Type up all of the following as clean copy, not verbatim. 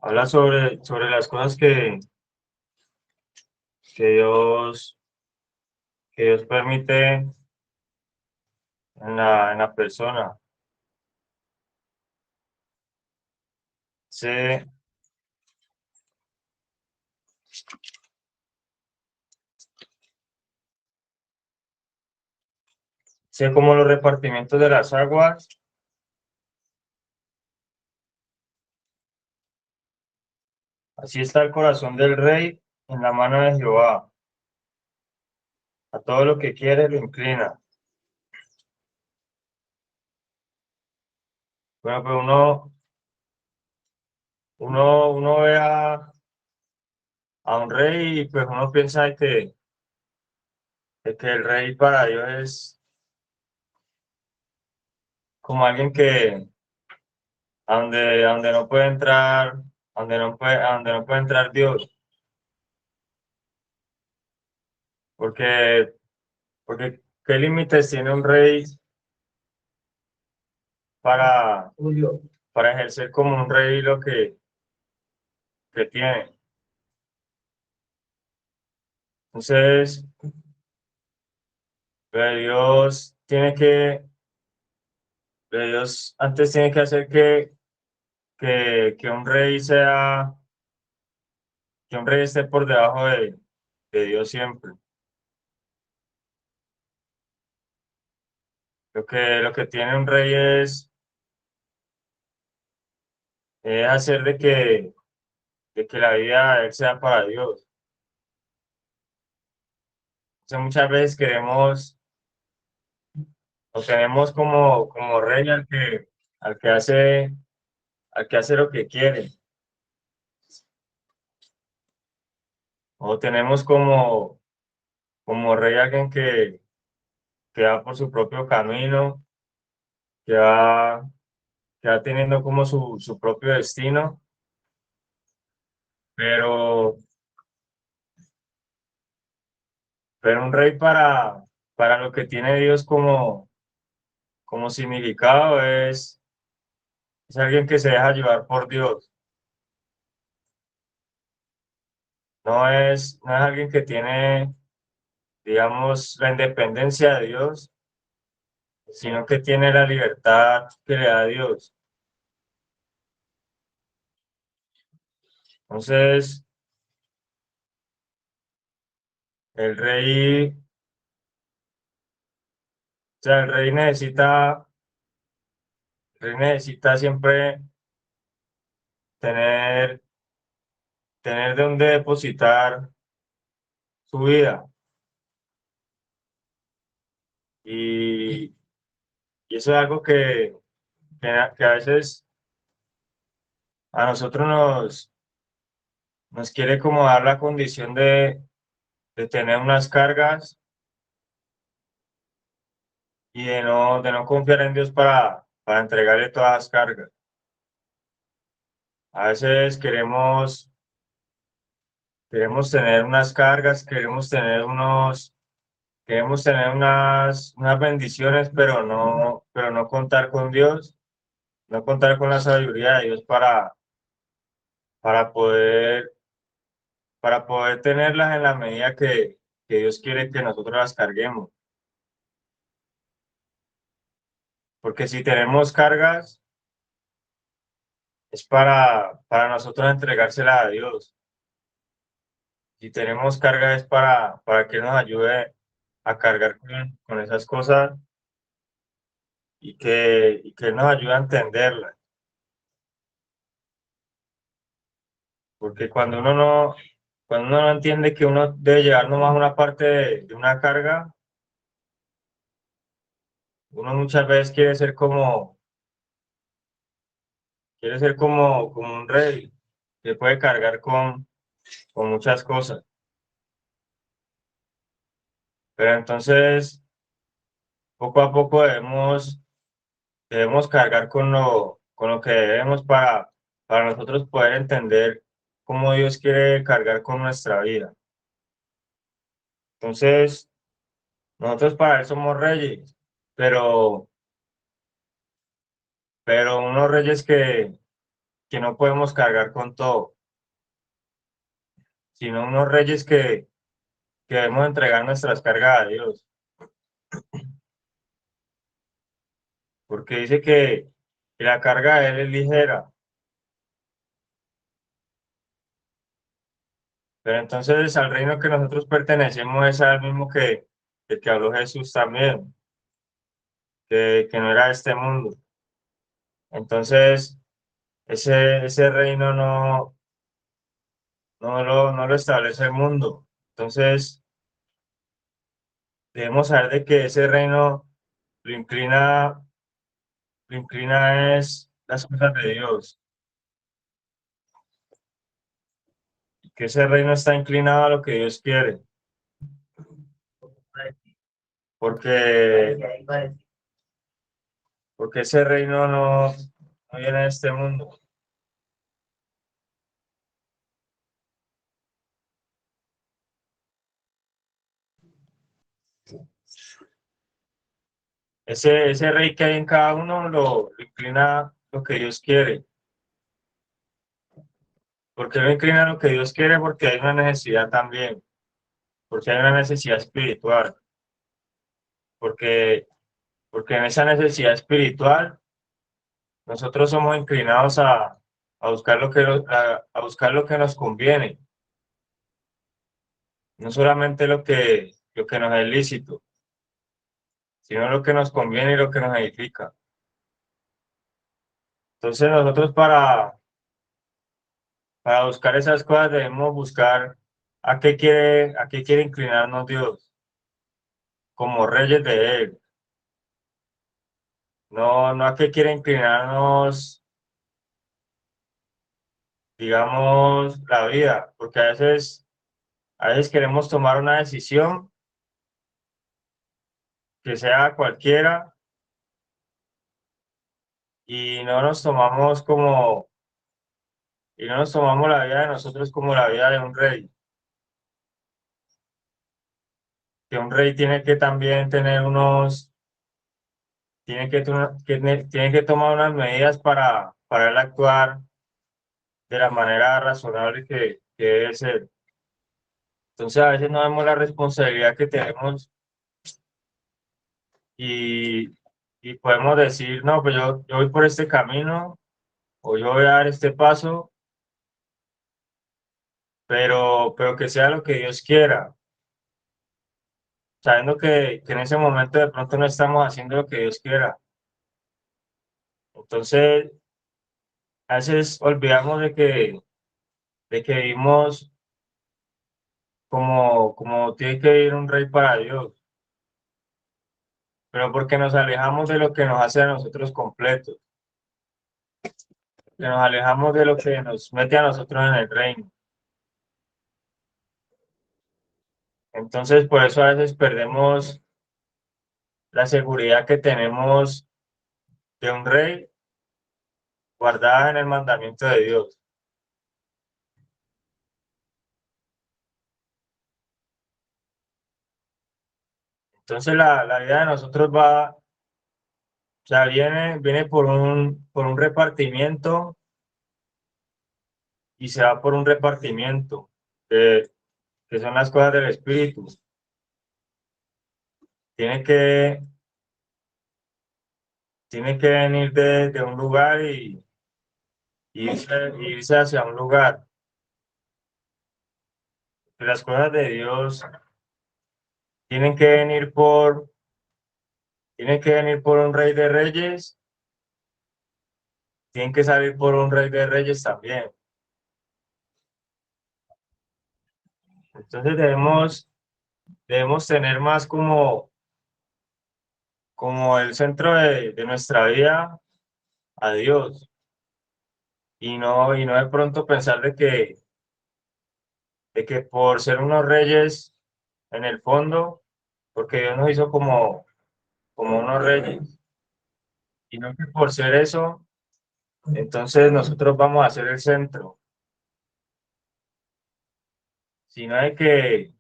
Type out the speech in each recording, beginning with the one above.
Habla sobre las cosas que Dios, que Dios permite en la persona. Sé, sé como los repartimientos de las aguas, así está el corazón del rey en la mano de Jehová. A todo lo que quiere lo inclina. Bueno, pues uno ve a un rey y pues uno piensa de que el rey para Dios es como alguien que a donde no puede entrar, a donde no puede entrar Dios, porque, porque ¿qué límites tiene un rey para, para ejercer como un rey lo que tiene? Entonces, pues, Dios antes tiene que hacer que un rey que un rey esté por debajo de Dios siempre. Lo que tiene un rey es hacer de que la vida de él sea para Dios. Entonces, muchas veces o tenemos como rey al que hace, al que hace lo que quiere, o tenemos como rey alguien que va por su propio camino, que va, que va teniendo como su propio destino, pero, pero un rey para lo que tiene Dios como significado es alguien que se deja llevar por Dios. No es alguien que tiene, digamos, la independencia de Dios, sino que tiene la libertad que le da Dios. Entonces, el rey, o sea, el rey necesita siempre tener, tener de dónde depositar su vida. Y, y eso es algo que a veces a nosotros nos quiere como dar la condición de tener unas cargas y de no confiar en Dios para entregarle todas las cargas. A veces queremos tener unas cargas, queremos tener unas bendiciones, pero no contar con Dios, no contar con la sabiduría de Dios para poder, para poder tenerlas en la medida que Dios quiere que nosotros las carguemos. Porque si tenemos cargas, es para nosotros entregársela a Dios. Si tenemos cargas, es para que nos ayude a cargar con esas cosas y que nos ayude a entenderlas. Porque cuando uno no entiende que uno debe llevar nomás una parte de una carga, uno muchas veces quiere ser como un rey que puede cargar con muchas cosas. Pero entonces, poco a poco debemos cargar con lo que debemos para nosotros poder entender cómo Dios quiere cargar con nuestra vida. Entonces, nosotros para Él somos reyes, pero, pero unos reyes que no podemos cargar con todo, sino unos reyes que debemos entregar nuestras cargas a Dios, porque dice que la carga de Él es ligera. Pero entonces al reino que nosotros pertenecemos es al mismo que habló Jesús también, que no era de este mundo. Entonces, ese reino no lo establece el mundo. Entonces, debemos saber de que ese reino lo inclina es las cosas de Dios, que ese reino está inclinado a lo que Dios quiere, porque, porque ese reino no viene de este mundo. Ese rey que hay en cada uno lo inclina lo que Dios quiere. ¿Por qué lo inclina lo que Dios quiere? Porque hay una necesidad también, porque hay una necesidad espiritual, porque, porque en esa necesidad espiritual nosotros somos inclinados a buscar a buscar lo que nos conviene, no solamente lo que nos es lícito, sino lo que nos conviene y lo que nos edifica. Entonces nosotros para buscar esas cosas debemos buscar a qué quiere inclinarnos Dios, como reyes de Él. No a qué quiere inclinarnos, digamos, la vida, porque a veces queremos tomar una decisión que sea cualquiera y y no nos tomamos la vida de nosotros como la vida de un rey, que un rey tiene que también tener tiene que tomar unas medidas para él actuar de la manera razonable que debe ser. Entonces a veces no vemos la responsabilidad que tenemos y, y podemos decir, no, pues yo voy por este camino o yo voy a dar este paso, pero que sea lo que Dios quiera, sabiendo que en ese momento de pronto no estamos haciendo lo que Dios quiera. Entonces, a veces olvidamos de que vivimos como tiene que vivir un rey para Dios, pero porque nos alejamos de lo que nos hace a nosotros completos, que nos alejamos de lo que nos mete a nosotros en el reino. Entonces, por eso a veces perdemos la seguridad que tenemos de un rey guardada en el mandamiento de Dios. Entonces, la vida de nosotros o sea, viene por un repartimiento y se va por un repartimiento, que, que son las cosas del Espíritu. Tiene que, tiene que venir de un lugar y irse hacia un lugar. Las cosas de Dios tienen que venir tienen que venir por un rey de reyes, tienen que salir por un rey de reyes también. Entonces debemos tener más como el centro de nuestra vida a Dios y no de pronto pensar de que por ser unos reyes en el fondo, porque Dios nos hizo como unos reyes, y no que por ser eso, entonces nosotros vamos a ser el centro, sino de que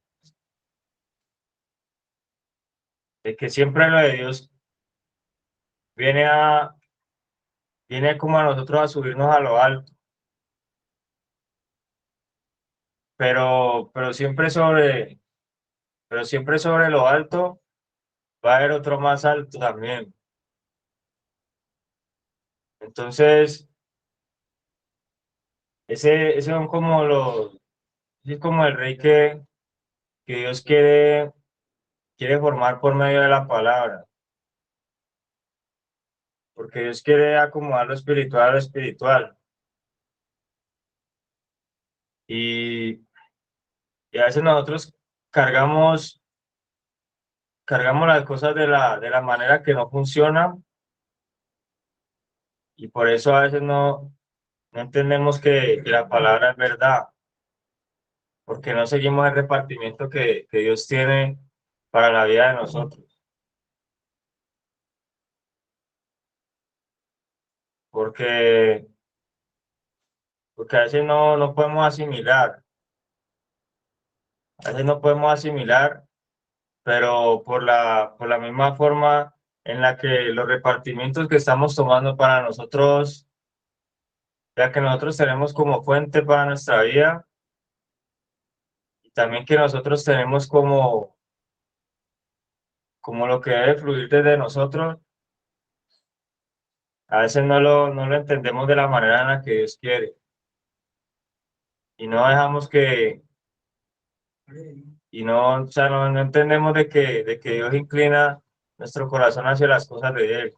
siempre lo de Dios viene viene como a nosotros a subirnos a lo alto, pero pero siempre sobre lo alto va a haber otro más alto también. Entonces, ese son como es como el rey que Dios quiere formar por medio de la palabra, porque Dios quiere acomodar lo espiritual a lo espiritual. Y, y a veces nosotros cargamos, cargamos las cosas de la manera que no funciona, y por eso a veces no entendemos que la palabra es verdad, porque no seguimos el repartimiento que Dios tiene para la vida de nosotros, porque, porque a veces no podemos asimilar, a veces no podemos asimilar, pero por la misma forma en la que los repartimientos que estamos tomando para nosotros, ya que nosotros tenemos como fuente para nuestra vida, y también que nosotros tenemos como lo que debe fluir desde nosotros, a veces no lo entendemos de la manera en la que Dios quiere, y no dejamos y no, o sea, no entendemos de que Dios inclina nuestro corazón hacia las cosas de Él.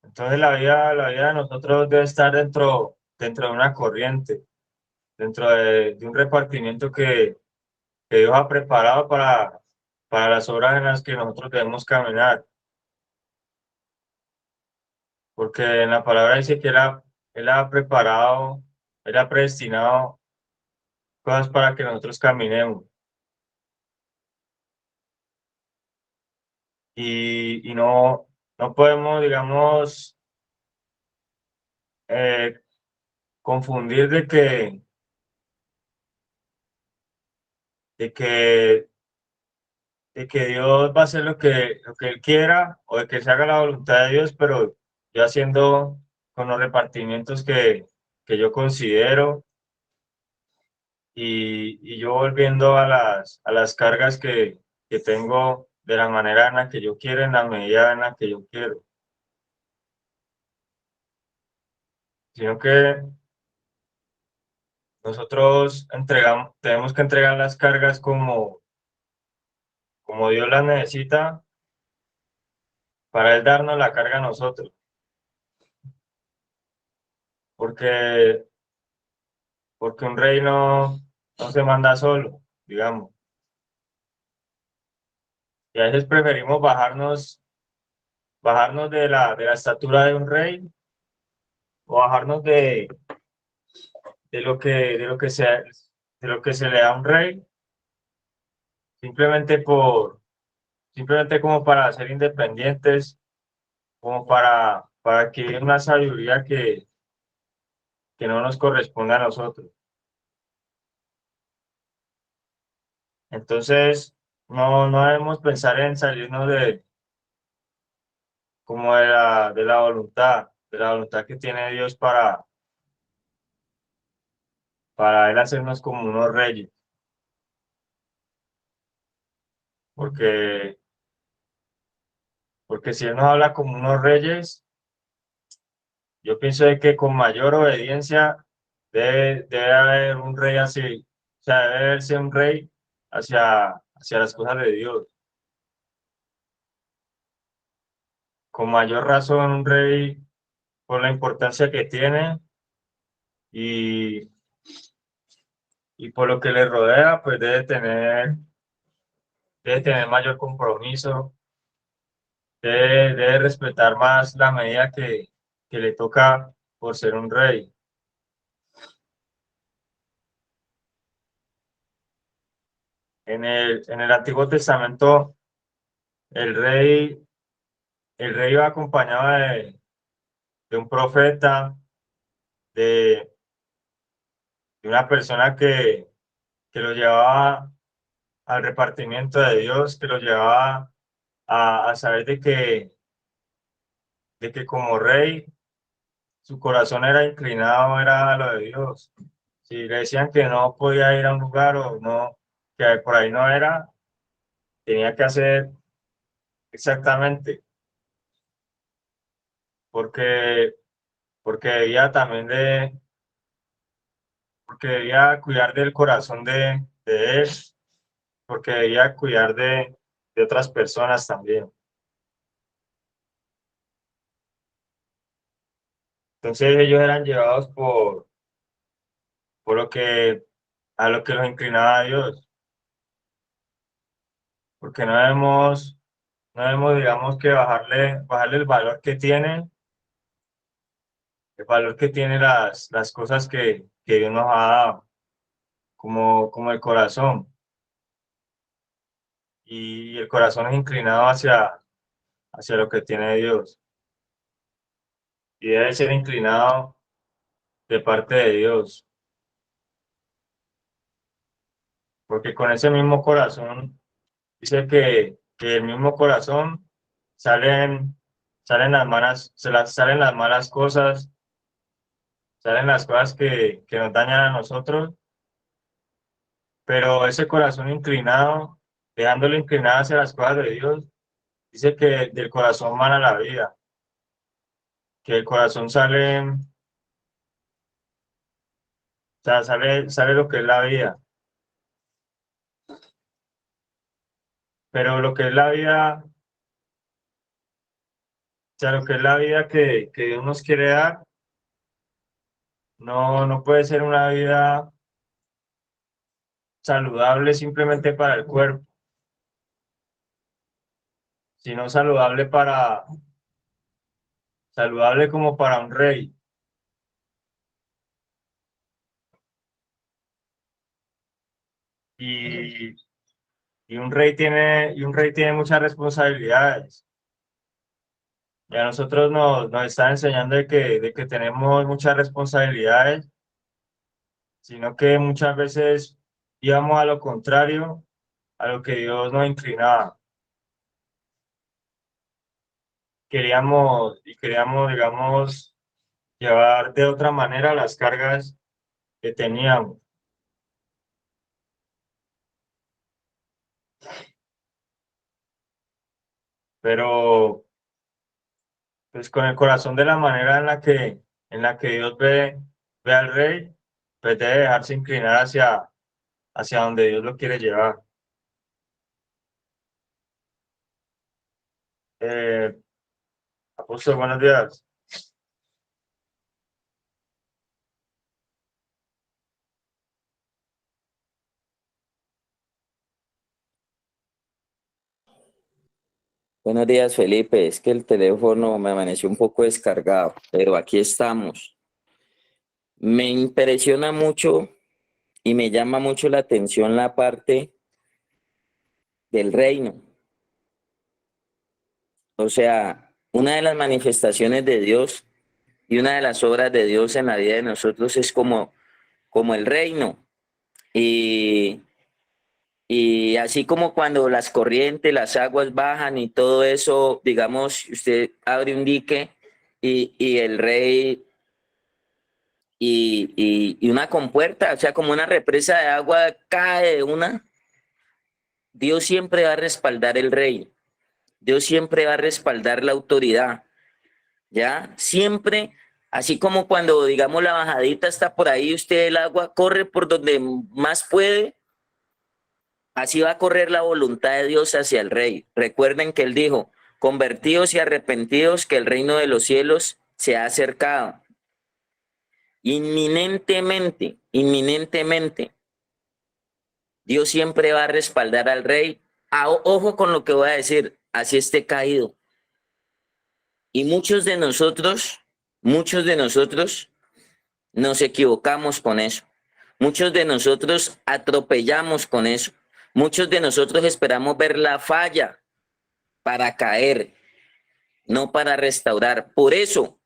Entonces la vida de nosotros debe estar dentro de una corriente, dentro de un repartimiento que Dios ha preparado para las obras en las que nosotros debemos caminar, porque en la palabra dice que Él ha preparado, Él ha predestinado cosas para que nosotros caminemos. Y no podemos, digamos, eh, confundir de que, de que Dios va a hacer lo que Él quiera o de que se haga la voluntad de Dios, pero yo haciendo con los repartimientos que yo considero y yo volviendo a a las cargas que tengo de la manera en la que yo quiero, en la medida en la que yo quiero, sino que nosotros tenemos que entregar las cargas como Dios las necesita para Él darnos la carga a nosotros, porque, porque un rey no se manda solo, digamos, y a veces preferimos bajarnos de de la estatura de un rey o bajarnos de lo que de lo que se le da a un rey, simplemente simplemente como para ser independientes, como para adquirir una sabiduría que no nos corresponde a nosotros. Entonces, no debemos pensar en salirnos como de la voluntad que tiene Dios para Él hacernos como unos reyes, porque, porque si Él nos habla como unos reyes, yo pienso de que con mayor obediencia debe haber un rey así, o sea, debe verse un rey hacia las cosas de Dios. Con mayor razón un rey por la importancia que tiene y, y por lo que le rodea, pues debe tener mayor compromiso, debe respetar más la medida que le toca por ser un rey. En el Antiguo Testamento, el rey, el rey iba acompañado de un profeta, de, de una persona que lo llevaba al repartimiento de Dios, que lo llevaba a saber de que como rey su corazón era inclinado, era a lo de Dios. Si le decían que no podía ir a un lugar o no, que por ahí no era, tenía que hacer exactamente, porque, porque debía también porque debía cuidar del corazón de él, porque debía cuidar de otras personas también. Entonces ellos eran llevados por lo que, a lo que los inclinaba a Dios, porque no debemos, digamos, que bajarle el valor que tiene las cosas que Dios nos ha dado, como el corazón. Y el corazón es inclinado hacia lo que tiene Dios. Y debe ser inclinado de parte de Dios, porque con ese mismo corazón, dice que el mismo corazón salen, salen las malas cosas, salen las cosas que nos dañan a nosotros, pero ese corazón inclinado, dejándolo inclinado hacia las cosas de Dios, dice que del corazón mana la vida, que el corazón sale, o sea, sale lo que es la vida, pero lo que es la vida, o sea, lo que es la vida que Dios nos quiere dar, no puede ser una vida saludable simplemente para el cuerpo, sino saludable como para un rey. Y, y un rey tiene muchas responsabilidades. Y a nosotros nos está enseñando de que tenemos muchas responsabilidades, sino que muchas veces íbamos a lo contrario a lo que Dios nos inclinaba. Queríamos, digamos, llevar de otra manera las cargas que teníamos. Pero pues con el corazón de la manera en la que Dios ve al rey, pues debe dejarse inclinar hacia donde Dios lo quiere llevar. Eh, Apóstol, buenos días. Buenos días, Felipe. Es que el teléfono me amaneció un poco descargado, pero aquí estamos. Me impresiona mucho y me llama mucho la atención la parte del reino. O sea, una de las manifestaciones de Dios y una de las obras de Dios en la vida de nosotros es como el reino. Y, y así como cuando las corrientes, las aguas bajan y todo eso, digamos, usted abre un dique y el rey y una compuerta, o sea, como una represa de agua cae de una, Dios siempre va a respaldar el rey, Dios siempre va a respaldar la autoridad, ¿ya? Siempre, así como cuando, digamos, la bajadita está por ahí, usted el agua corre por donde más puede, así va a correr la voluntad de Dios hacia el rey. Recuerden que él dijo, convertidos y arrepentidos, que el reino de los cielos se ha acercado. Inminentemente, inminentemente. Dios siempre va a respaldar al rey. Ojo con lo que voy a decir, así esté caído. Y muchos de nosotros nos equivocamos con eso. Muchos de nosotros atropellamos con eso. Muchos de nosotros esperamos ver la falla para caer, no para restaurar. Por eso,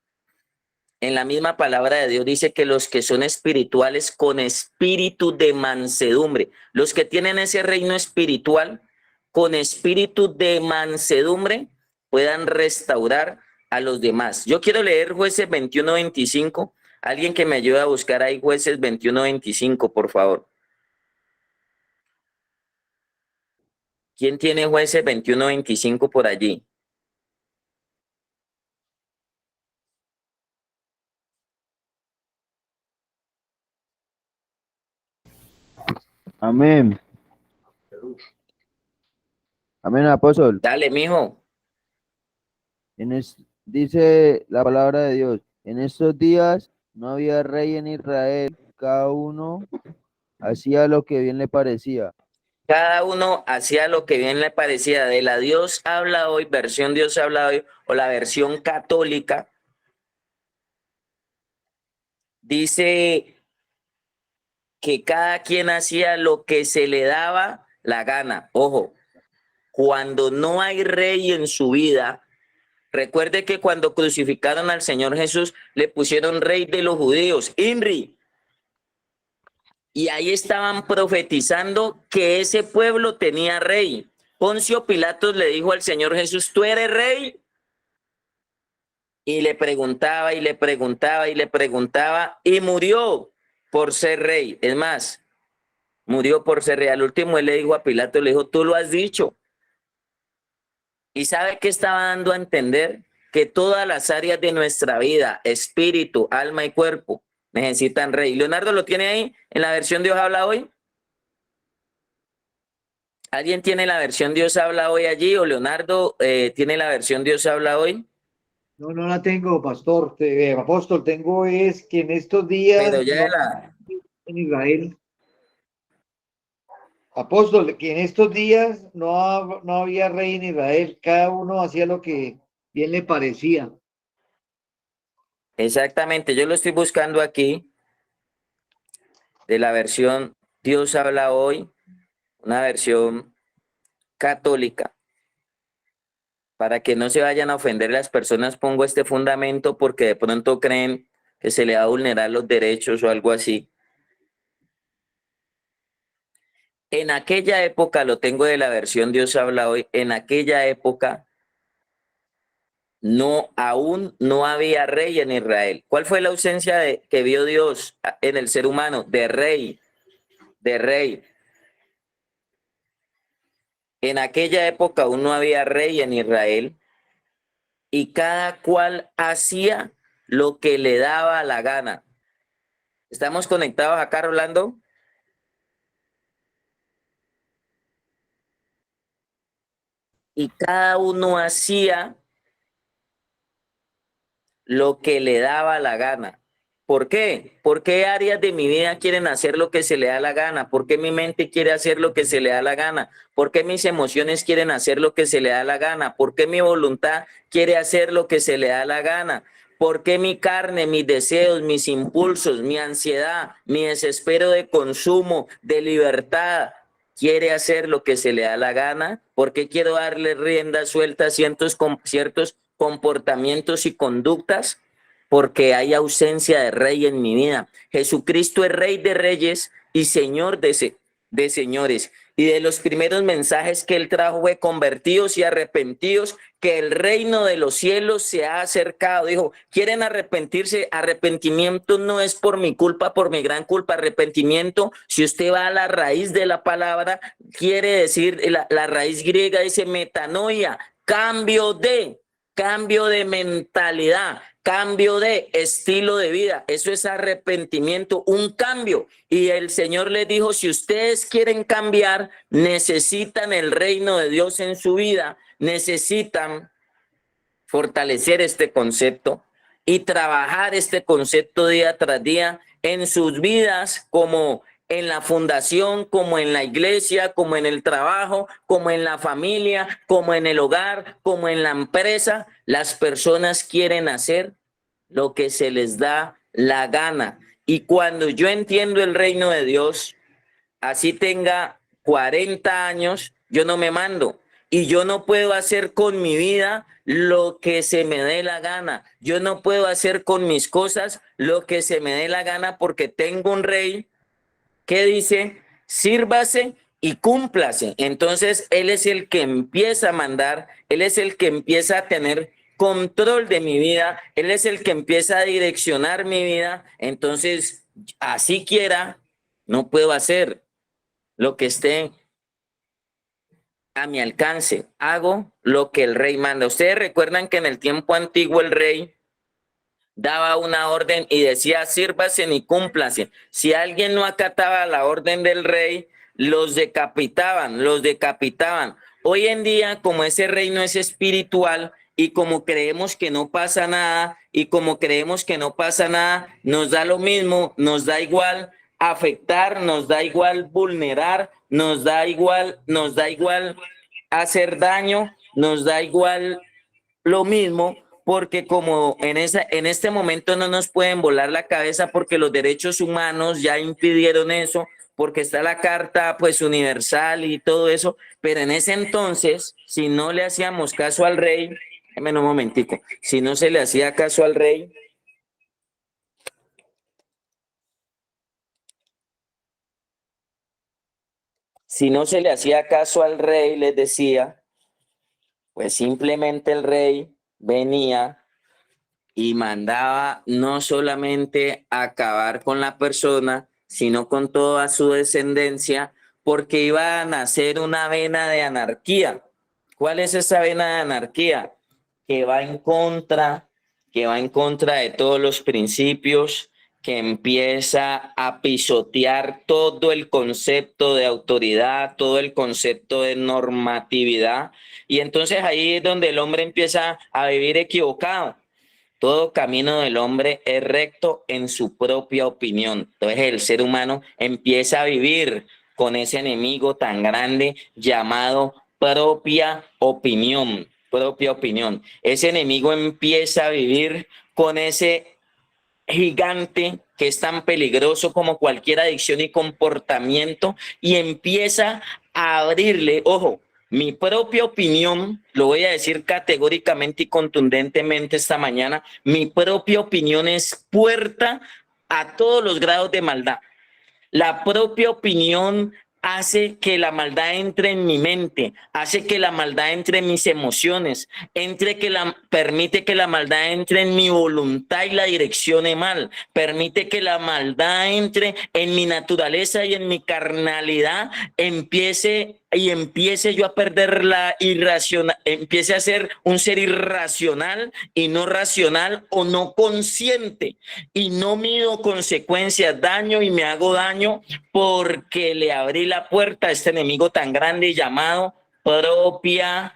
en la misma palabra de Dios dice que los que son espirituales con espíritu de mansedumbre, los que tienen ese reino espiritual con espíritu de mansedumbre, puedan restaurar a los demás. Yo quiero leer Jueces 21:25. Alguien que me ayude a buscar ahí Jueces 21:25, por favor. ¿Quién tiene Jueces 21:25 por allí? Amén. Amén, apóstol. Dale, mijo. Dice la palabra de Dios, en estos días no había rey en Israel, cada uno hacía lo que bien le parecía. Cada uno hacía lo que bien le parecía. De la Dios habla hoy, versión Dios habla hoy, o la versión católica, dice que cada quien hacía lo que se le daba la gana. Ojo, cuando no hay rey en su vida, recuerde que cuando crucificaron al Señor Jesús, le pusieron rey de los judíos, INRI. Y ahí estaban profetizando que ese pueblo tenía rey. Poncio Pilatos le dijo al Señor Jesús, ¿tú eres rey? Y le preguntaba y le preguntaba y le preguntaba y murió por ser rey. Es más, murió por ser rey. Al último él le dijo a Pilato, le dijo, tú lo has dicho. ¿Y sabe qué estaba dando a entender? Que todas las áreas de nuestra vida, espíritu, alma y cuerpo, necesitan rey. Leonardo lo tiene ahí en la versión Dios habla hoy. ¿Alguien tiene la versión Dios habla hoy allí? ¿O Leonardo tiene la versión Dios habla hoy? No, no la tengo, pastor, apóstol, tengo es que en estos días Pero ya no en Israel, apóstol, que en estos días no había rey en Israel, cada uno hacía lo que bien le parecía. exactamente, yo lo estoy buscando aquí de la versión Dios habla hoy, una versión católica. Para que no se vayan a ofender las personas, pongo este fundamento porque de pronto creen que se le va a vulnerar los derechos o algo así. En aquella época, lo tengo de la versión Dios habla hoy, en aquella época aún no había rey en Israel. ¿Cuál fue la ausencia que vio Dios en el ser humano? De rey, de rey. En aquella época aún no había rey en Israel y cada cual hacía lo que le daba la gana. ¿Estamos conectados acá, Rolando? Y cada uno hacía lo que le daba la gana. ¿Por qué? ¿Por qué áreas de mi vida quieren hacer lo que se le da la gana? ¿Por qué mi mente quiere hacer lo que se le da la gana? ¿Por qué mis emociones quieren hacer lo que se le da la gana? ¿Por qué mi voluntad quiere hacer lo que se le da la gana? ¿Por qué mi carne, mis deseos, mis impulsos, mi ansiedad, mi desespero de consumo, de libertad, quiere hacer lo que se le da la gana? ¿Por qué quiero darle rienda suelta a ciertos comportamientos y conductas? Porque hay ausencia de rey en mi vida. Jesucristo es rey de reyes y señor de señores. Y de los primeros mensajes que él trajo fue convertidos y arrepentidos, que el reino de los cielos se ha acercado. Dijo, ¿quieren arrepentirse? Arrepentimiento no es por mi culpa, por mi gran culpa. Arrepentimiento, si usted va a la raíz de la palabra, quiere decir, la raíz griega dice metanoia, cambio de mentalidad, cambio de estilo de vida. Eso es arrepentimiento, un cambio. Y el Señor les dijo, si ustedes quieren cambiar, necesitan el reino de Dios en su vida, necesitan fortalecer este concepto y trabajar este concepto día tras día en sus vidas, como en la fundación, como en la iglesia, como en el trabajo, como en la familia, como en el hogar, como en la empresa. Las personas quieren hacer lo que se les da la gana. Y cuando yo entiendo el reino de Dios, así tenga 40 años, yo no me mando. Y yo no puedo hacer con mi vida lo que se me dé la gana. Yo no puedo hacer con mis cosas lo que se me dé la gana porque tengo un rey que dice, sírvase y cúmplase. Entonces, él es el que empieza a mandar, él es el que empieza a tener control de mi vida, Él es el que empieza a direccionar mi vida, entonces, así quiera, no puedo hacer lo que esté a mi alcance, hago lo que el rey manda. Ustedes recuerdan que en el tiempo antiguo el rey daba una orden y decía, sírvase y cúmplase. Si alguien no acataba la orden del rey, los decapitaban, los decapitaban. Hoy en día, como ese reino es espiritual y como creemos que no pasa nada y como creemos que no pasa nada, nos da lo mismo, nos da igual afectar, nos da igual vulnerar, nos da igual hacer daño, nos da igual lo mismo, porque como en este momento no nos pueden volar la cabeza porque los derechos humanos ya impidieron eso, porque está la carta pues universal y todo eso, pero en ese entonces, si no le hacíamos caso al rey, déjame un momentico, si no se le hacía caso al rey, si no se le hacía caso al rey, les decía, pues simplemente el rey venía y mandaba no solamente acabar con la persona, sino con toda su descendencia, porque iba a nacer una vena de anarquía. ¿Cuál es esa vena de anarquía? Que va en contra, que va en contra de todos los principios, que empieza a pisotear todo el concepto de autoridad, todo el concepto de normatividad, y entonces ahí es donde el hombre empieza a vivir equivocado. Todo camino del hombre es recto en su propia opinión. Entonces el ser humano empieza a vivir con ese enemigo tan grande llamado propia opinión, propia opinión. Ese enemigo empieza a vivir con ese gigante que es tan peligroso como cualquier adicción y comportamiento y empieza a abrirle, ojo, mi propia opinión, lo voy a decir categóricamente y contundentemente esta mañana, mi propia opinión es puerta a todos los grados de maldad. La propia opinión hace que la maldad entre en mi mente, hace que la maldad entre en mis emociones, permite que la maldad entre en mi voluntad y la direccione mal, permite que la maldad entre en mi naturaleza y en mi carnalidad, empiece yo a perder la irracional, empiece a ser un ser irracional y no racional o no consciente y no mido consecuencias, daño y me hago daño porque le abrí la puerta a este enemigo tan grande llamado propia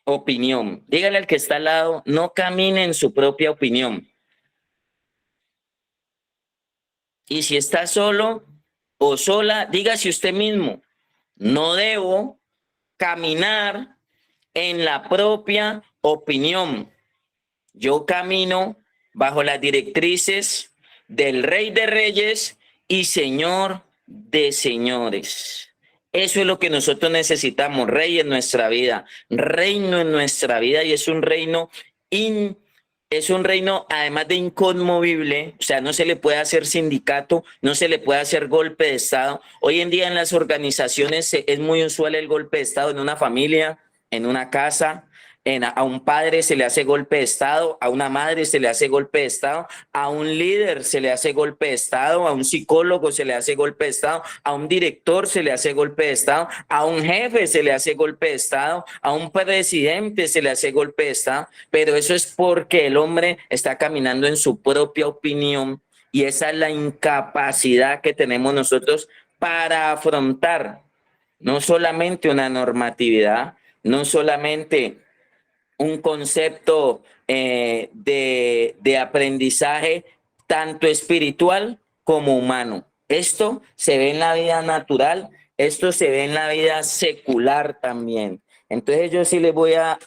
opinión. Dígale al que está al lado, no camine en su propia opinión. Y si está solo o sola, dígase usted mismo, no debo caminar en la propia opinión. Yo camino bajo las directrices del Rey de Reyes y Señor de Señores. Eso es lo que nosotros necesitamos, rey en nuestra vida, reino en nuestra vida, y es un reino además de inconmovible, o sea, no se le puede hacer sindicato, no se le puede hacer golpe de Estado. Hoy en día en las organizaciones es muy usual el golpe de Estado en una familia, en una casa, a un padre se le hace golpe de Estado, a una madre se le hace golpe de Estado, a un líder se le hace golpe de Estado, a un psicólogo se le hace golpe de Estado, a un director se le hace golpe de Estado, a un jefe se le hace golpe de Estado, a un presidente se le hace golpe de Estado, pero eso es porque el hombre está caminando en su propia opinión y esa es la incapacidad que tenemos nosotros para afrontar no solamente una normatividad, no solamente un concepto de aprendizaje tanto espiritual como humano. Esto se ve en la vida natural, esto se ve en la vida secular también. Entonces yo sí les voy a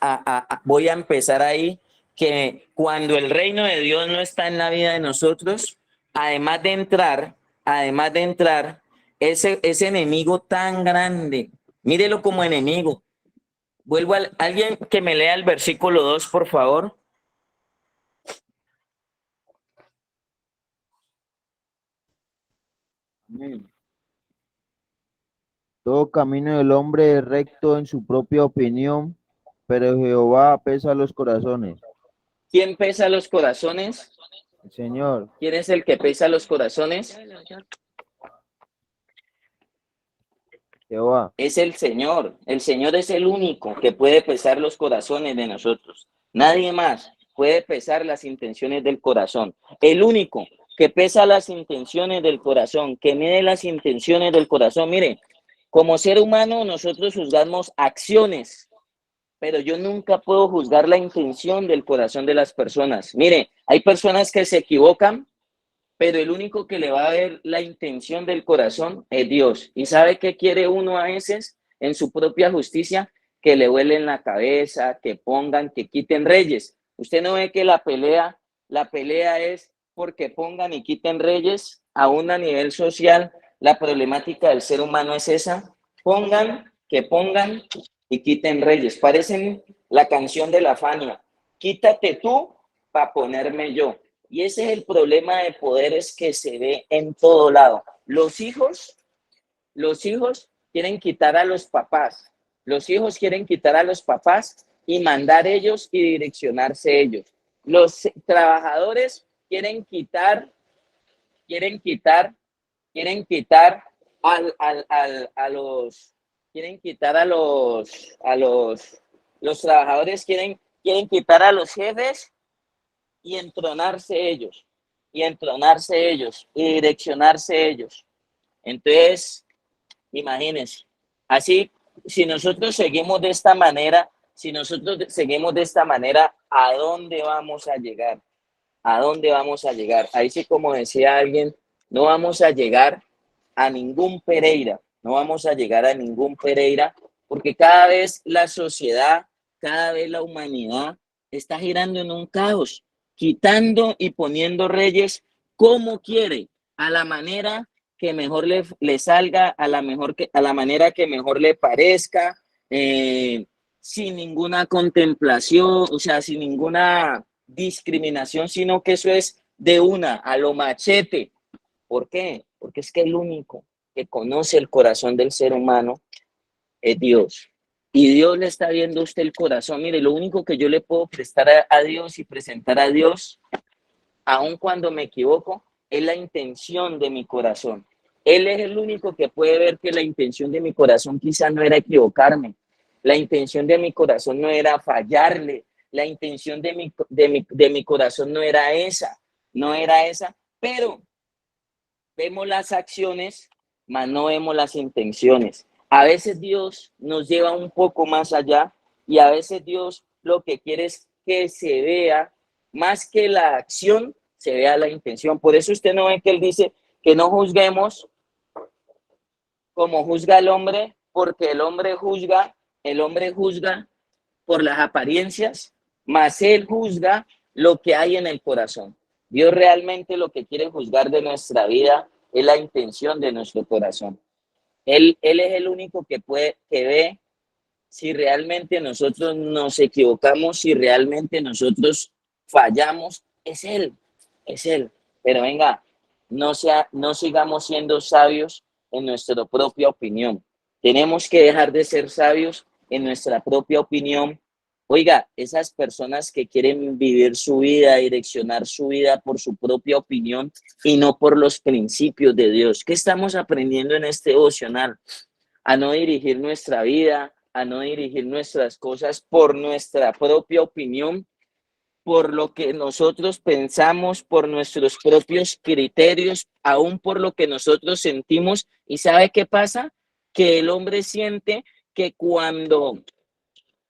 empezar ahí, que cuando el reino de Dios no está en la vida de nosotros, además de entrar, ese enemigo tan grande, mírelo como enemigo. Alguien que me lea el versículo 2, por favor. Todo camino del hombre es recto en su propia opinión, pero Jehová pesa los corazones. ¿Quién pesa los corazones? El Señor, ¿Quién es el que pesa los corazones? Jehová. Es el Señor. El Señor es el único que puede pesar los corazones de nosotros. Nadie más puede pesar las intenciones del corazón. El único que pesa las intenciones del corazón, que mide las intenciones del corazón. Mire, como ser humano nosotros juzgamos acciones, pero yo nunca puedo juzgar la intención del corazón de las personas. Mire, hay personas que se equivocan, pero el único que le va a ver la intención del corazón es Dios. ¿Y sabe qué quiere uno a veces en su propia justicia? Que le vuelen la cabeza, que pongan, que quiten reyes. Usted no ve que la pelea es porque pongan y quiten reyes, aún a nivel social. La problemática del ser humano es esa: pongan, que pongan y quiten reyes. Parecen la canción de la Fania: quítate tú para ponerme yo. Y ese es el problema de poderes que se ve en todo lado. Los hijos quieren quitar a los papás. Los hijos quieren quitar a los papás y mandar ellos y direccionarse ellos. Los trabajadores quieren quitar quieren quitar los trabajadores quieren quitar a los jefes y entronarse ellos, y direccionarse ellos. Entonces, imagínense, así, si nosotros seguimos de esta manera, ¿a dónde vamos a llegar? ¿A dónde vamos a llegar? Ahí sí, como decía alguien, no vamos a llegar a ningún Pereira, no vamos a llegar a ningún Pereira, porque cada vez la sociedad, cada vez la humanidad está girando en un caos, quitando y poniendo reyes como quiere, a la manera que mejor le salga, a la manera que mejor le parezca, sin ninguna contemplación, o sea, sin ninguna discriminación, sino que eso es de una, a lo machete. ¿Por qué? Porque es que el único que conoce el corazón del ser humano es Dios. Y Dios le está viendo a usted el corazón. Mire, lo único que yo le puedo prestar a Dios y presentar a Dios, aun cuando me equivoco, es la intención de mi corazón. Él es el único que puede ver que la intención de mi corazón quizá no era equivocarme. La intención de mi corazón no era fallarle. La intención de mi corazón no era esa. No era esa. Pero vemos las acciones, mas no vemos las intenciones. A veces Dios nos lleva un poco más allá y a veces Dios lo que quiere es que se vea, más que la acción, se vea la intención. Por eso usted no ve que él dice que no juzguemos como juzga el hombre, porque el hombre juzga por las apariencias, mas él juzga lo que hay en el corazón. Dios realmente lo que quiere juzgar de nuestra vida es la intención de nuestro corazón. Él es el único que ve si realmente nosotros nos equivocamos, si realmente nosotros fallamos, es Él, es Él. Pero venga, no sigamos siendo sabios en nuestra propia opinión. Tenemos que dejar de ser sabios en nuestra propia opinión. Oiga, esas personas que quieren vivir su vida, direccionar su vida por su propia opinión y no por los principios de Dios. ¿Qué estamos aprendiendo en este devocional? A no dirigir nuestra vida, a no dirigir nuestras cosas por nuestra propia opinión, por lo que nosotros pensamos, por nuestros propios criterios, aún por lo que nosotros sentimos. ¿Y sabe qué pasa? Que el hombre siente que cuando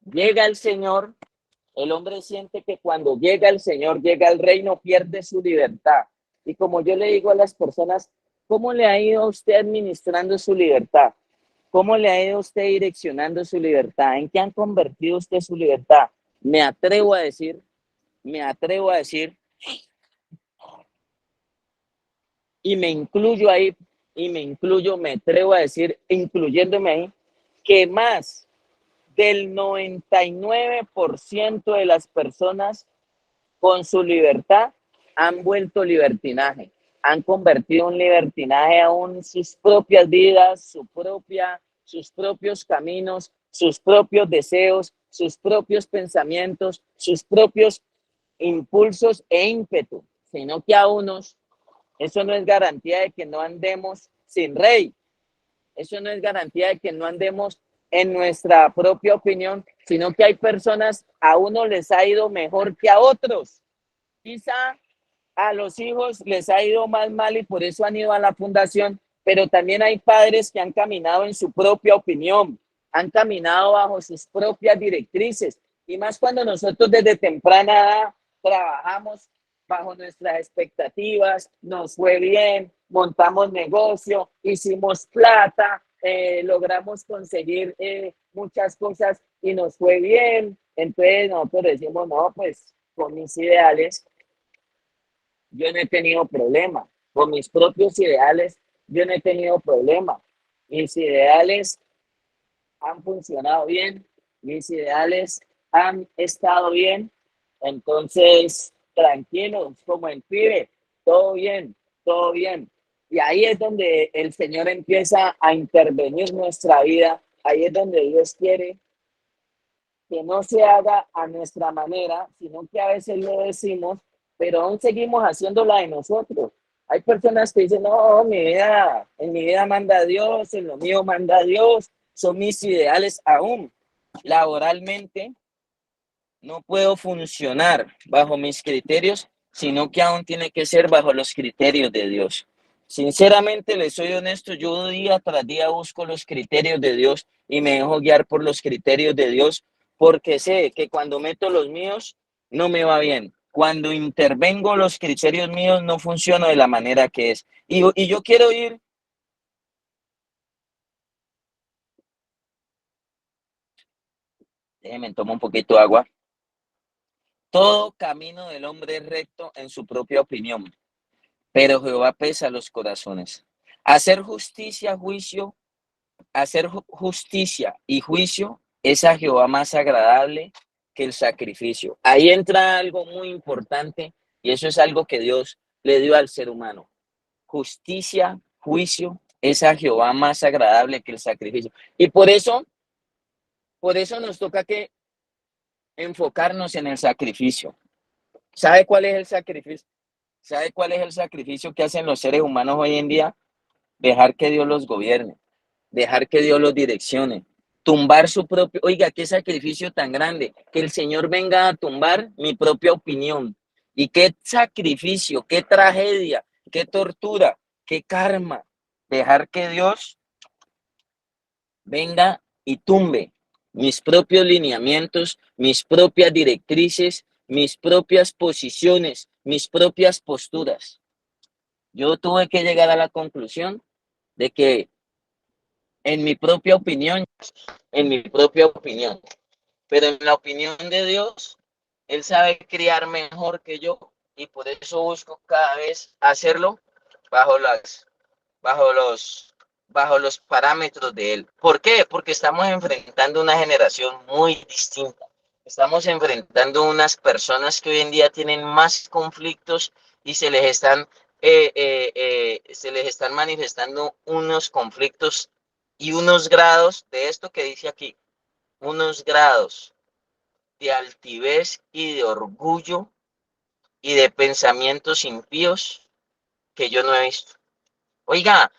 llega el Señor, el hombre siente que cuando llega el Señor, llega al reino, pierde su libertad. Y como yo le digo a las personas, ¿cómo le ha ido a usted administrando su libertad? ¿Cómo le ha ido a usted direccionando su libertad? ¿En qué han convertido usted su libertad? Me atrevo a decir, y me incluyo ahí, me atrevo a decir, incluyéndome ahí, que más del 99% de las personas con su libertad han vuelto libertinaje, han convertido un libertinaje aún sus propias vidas, su propia sus propios caminos, sus propios deseos, sus propios pensamientos, sus propios impulsos e ímpetu, sino que a unos eso no es garantía de que no andemos sin rey. Eso no es garantía de que no andemos en nuestra propia opinión, sino que hay personas, a uno les ha ido mejor que a otros. Quizá a los hijos les ha ido más mal y por eso han ido a la fundación, pero también hay padres que han caminado en su propia opinión, han caminado bajo sus propias directrices, y más cuando nosotros desde temprana edad trabajamos bajo nuestras expectativas, nos fue bien, montamos negocio, hicimos plata, logramos conseguir muchas cosas y nos fue bien. Entonces nosotros decimos, no, pues con mis ideales yo no he tenido problema. Con mis propios ideales yo no he tenido problema. Mis ideales han funcionado bien, mis ideales han estado bien. Entonces, tranquilos, como el pibe, todo bien, todo bien. Y ahí es donde el Señor empieza a intervenir en nuestra vida. Ahí es donde Dios quiere que no se haga a nuestra manera, sino que a veces lo decimos, pero aún seguimos haciéndola de nosotros. Hay personas que dicen, no, en mi vida manda Dios, en lo mío manda Dios, son mis ideales aún. Laboralmente no puedo funcionar bajo mis criterios, sino que aún tiene que ser bajo los criterios de Dios. Sinceramente, les soy honesto, yo día tras día busco los criterios de Dios y me dejo guiar por los criterios de Dios, porque sé que cuando meto los míos no me va bien. Cuando intervengo los criterios míos no funciona de la manera que es. Y yo quiero ir. Déjenme tomar un poquito de agua. Todo camino del hombre es recto en su propia opinión, pero Jehová pesa los corazones. Hacer justicia, juicio, hacer justicia y juicio es a Jehová más agradable que el sacrificio. Ahí entra algo muy importante y eso es algo que Dios le dio al ser humano. Justicia, juicio es a Jehová más agradable que el sacrificio. Y por eso nos toca que enfocarnos en el sacrificio. ¿Sabe cuál es el sacrificio? ¿Sabe cuál es el sacrificio que hacen los seres humanos hoy en día? Dejar que Dios los gobierne, dejar que Dios los direccione, tumbar su propio, oiga, qué sacrificio tan grande, que el Señor venga a tumbar mi propia opinión. Y qué sacrificio, qué tragedia, qué tortura, qué karma, dejar que Dios venga y tumbe mis propios lineamientos, mis propias directrices, mis propias posiciones, mis propias posturas. Yo tuve que llegar a la conclusión de que en mi propia opinión, pero en la opinión de Dios, Él sabe criar mejor que yo y por eso busco cada vez hacerlo bajo las, bajo los, bajo los parámetros de Él. ¿Por qué? Porque estamos enfrentando una generación muy distinta. Estamos enfrentando unas personas que hoy en día tienen más conflictos y se les están manifestando unos conflictos y unos grados de esto que dice aquí, unos grados de altivez y de orgullo y de pensamientos impíos que yo no he visto. Oiga,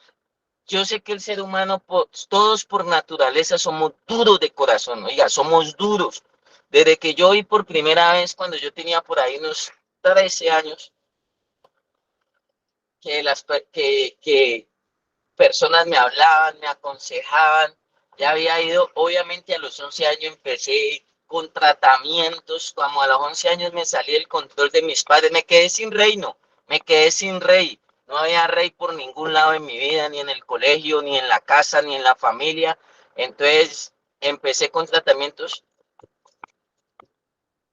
yo sé que el ser humano, todos por naturaleza somos duros de corazón, oiga, somos duros. Desde que yo vi por primera vez, cuando yo tenía por ahí unos 13 años, que personas me hablaban, me aconsejaban. Ya había ido, obviamente a los 11 años empecé con tratamientos, como a los 11 años me salí el control de mis padres, me quedé sin reino, me quedé sin rey. No había rey por ningún lado en mi vida, ni en el colegio, ni en la casa, ni en la familia. Entonces empecé con tratamientos,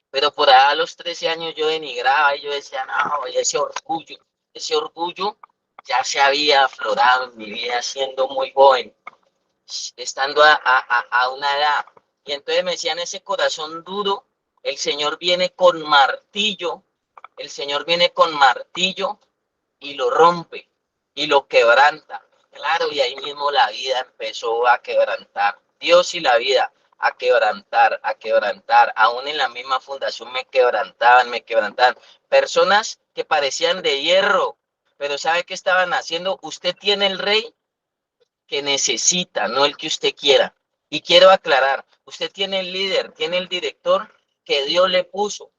pero por ahí a los 13 años yo denigraba y yo decía, no, ese orgullo ya se había aflorado en mi vida siendo muy joven, estando a una edad. Y entonces me decían, ese corazón duro, el Señor viene con martillo, el Señor viene con martillo y lo rompe y lo quebranta. Claro, y ahí mismo la vida empezó a quebrantar. Dios y la vida a quebrantar, a quebrantar. Aún en la misma fundación me quebrantaban, me quebrantaban. Personas que parecían de hierro, pero ¿sabe qué estaban haciendo? Usted tiene el rey que necesita, no el que usted quiera. Y quiero aclarar, usted tiene el líder, tiene el director que Dios le puso.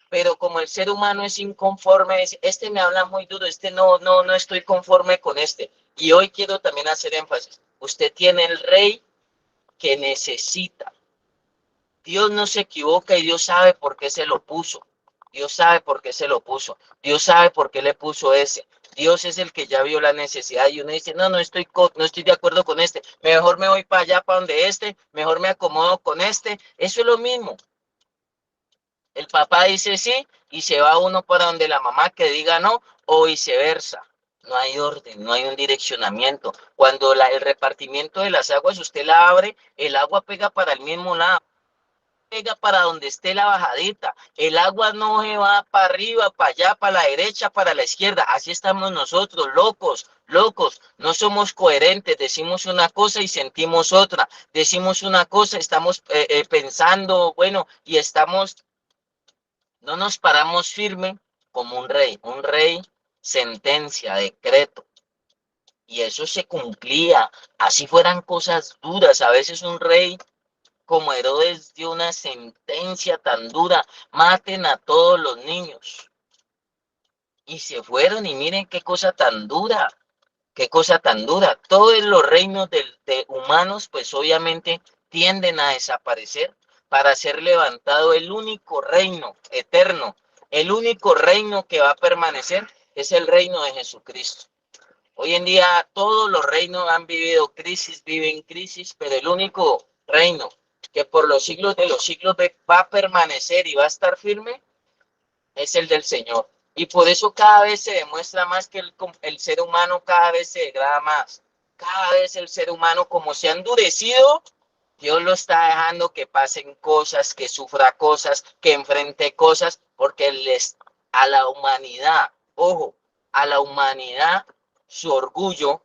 Pero como el ser humano es inconforme, este me habla muy duro, este no estoy conforme con este. Y hoy quiero también hacer énfasis. Usted tiene el rey que necesita. Dios no se equivoca y Dios sabe por qué se lo puso. Dios sabe por qué se lo puso. Dios sabe por qué le puso ese. Dios es el que ya vio la necesidad y uno dice, no estoy de acuerdo con este. Mejor me voy para allá, para donde este. Mejor me acomodo con este. Eso es lo mismo. El papá dice sí y se va uno para donde la mamá que diga no o viceversa. No hay orden, no hay un direccionamiento. Cuando el repartimiento de las aguas usted la abre, el agua pega para el mismo lado, pega para donde esté la bajadita. El agua no se va para arriba, para allá, para la derecha, para la izquierda. Así estamos nosotros, locos, locos. No somos coherentes. Decimos una cosa y sentimos otra. Decimos una cosa, estamos pensando, bueno, y estamos no nos paramos firme como un rey sentencia, decreto, y eso se cumplía, así fueran cosas duras, a veces un rey como Herodes dio una sentencia tan dura, maten a todos los niños, y se fueron y miren qué cosa tan dura, qué cosa tan dura, todos los reinos de humanos pues obviamente tienden a desaparecer para ser levantado el único reino eterno, el único reino que va a permanecer es el reino de Jesucristo. Hoy en día todos los reinos han vivido crisis, viven crisis, pero el único reino que por los siglos de los siglos va a permanecer y va a estar firme es el del Señor. Y por eso cada vez se demuestra más que el ser humano cada vez se degrada más. Cada vez el ser humano, como se ha endurecido, Dios lo está dejando que pasen cosas, que sufra cosas, que enfrente cosas, porque a la humanidad, ojo, a la humanidad, su orgullo,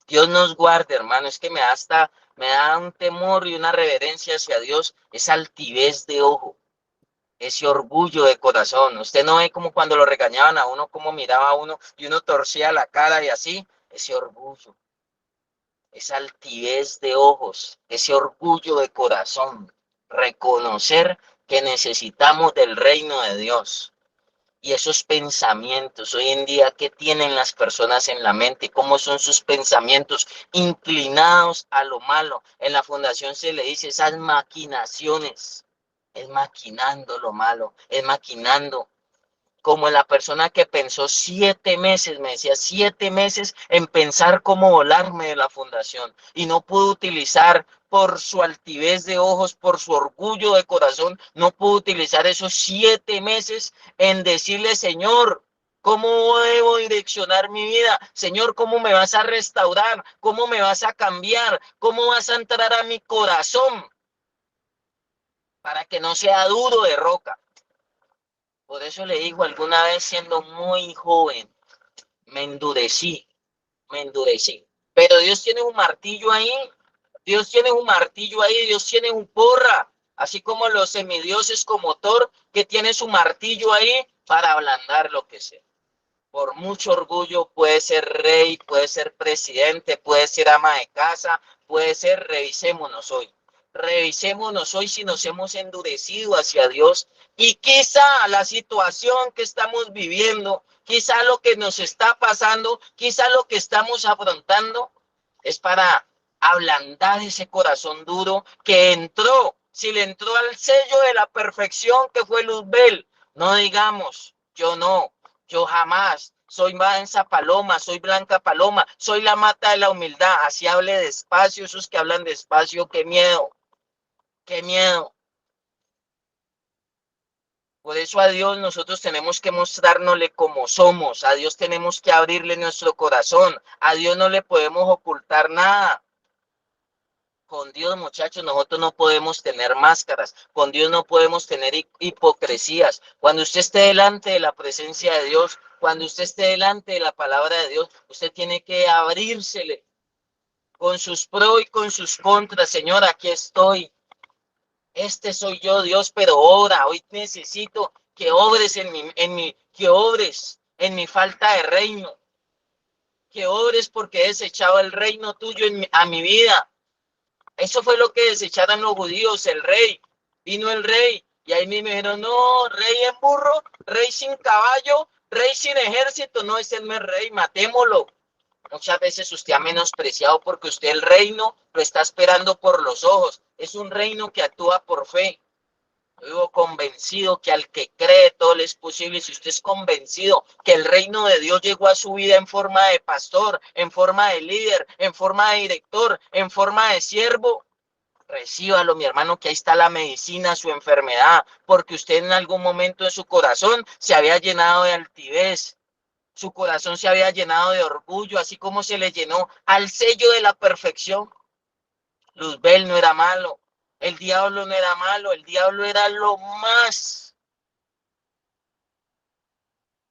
Dios nos guarde, hermano, es que me da un temor y una reverencia hacia Dios, esa altivez de ojo, ese orgullo de corazón. Usted no ve como cuando lo regañaban a uno, como miraba a uno y uno torcía la cara y así, ese orgullo, esa altivez de ojos, ese orgullo de corazón, reconocer que necesitamos del reino de Dios. Y esos pensamientos, hoy en día, ¿qué tienen las personas en la mente? ¿Cómo son sus pensamientos inclinados a lo malo? En la fundación se le dice esas maquinaciones, es maquinando lo malo, es maquinando. Como la persona que pensó 7 meses, me decía 7 meses en pensar cómo volarme de la fundación y no pudo utilizar por su altivez de ojos, por su orgullo de corazón, no pudo utilizar esos 7 meses en decirle, Señor, ¿cómo debo direccionar mi vida? Señor, ¿cómo me vas a restaurar? ¿Cómo me vas a cambiar? ¿Cómo vas a entrar a mi corazón para que no sea duro de roca? Por eso le digo, alguna vez siendo muy joven, me endurecí, me endurecí. Pero Dios tiene un martillo ahí, Dios tiene un martillo ahí, Dios tiene un porra, así como los semidioses como Thor, que tiene su martillo ahí para ablandar lo que sea. Por mucho orgullo puede ser rey, puede ser presidente, puede ser ama de casa, puede ser, revisémonos hoy si nos hemos endurecido hacia Dios y quizá la situación que estamos viviendo, quizá lo que nos está pasando, quizá lo que estamos afrontando es para ablandar ese corazón duro que entró, si le entró al sello de la perfección que fue Luzbel, no digamos, yo no, yo jamás, soy mansa paloma, soy blanca paloma, soy la mata de la humildad, así hable despacio, esos que hablan despacio, qué miedo, qué miedo. Por eso a Dios nosotros tenemos que mostrárnosle como somos, a Dios tenemos que abrirle nuestro corazón, a Dios no le podemos ocultar nada. Con Dios, muchachos, nosotros no podemos tener máscaras, con Dios no podemos tener hipocresías. Cuando usted esté delante de la presencia de Dios, Cuando usted esté delante de la palabra de Dios, usted tiene que abrírsele con sus pros y con sus contras. Señor, aquí estoy. Este soy yo, Dios, pero obra. Hoy necesito que obres que obres en mi falta de reino. Que obres porque he desechado el reino tuyo a mi vida. Eso fue lo que desecharon los judíos, el rey. Vino el rey y ahí me dijeron, no, rey en burro, rey sin caballo, rey sin ejército, no, ese no es rey, matémoslo. Muchas veces usted ha menospreciado porque usted el reino lo está esperando por los ojos. Es un reino que actúa por fe. Yo vivo convencido que al que cree todo le es posible. Si usted es convencido que el reino de Dios llegó a su vida en forma de pastor, en forma de líder, en forma de director, en forma de siervo, recíbalo, mi hermano, que ahí está la medicina a su enfermedad, porque usted en algún momento en su corazón se había llenado de altivez, su corazón se había llenado de orgullo, así como se le llenó al sello de la perfección. Luzbel no era malo, el diablo no era malo, el diablo era lo más,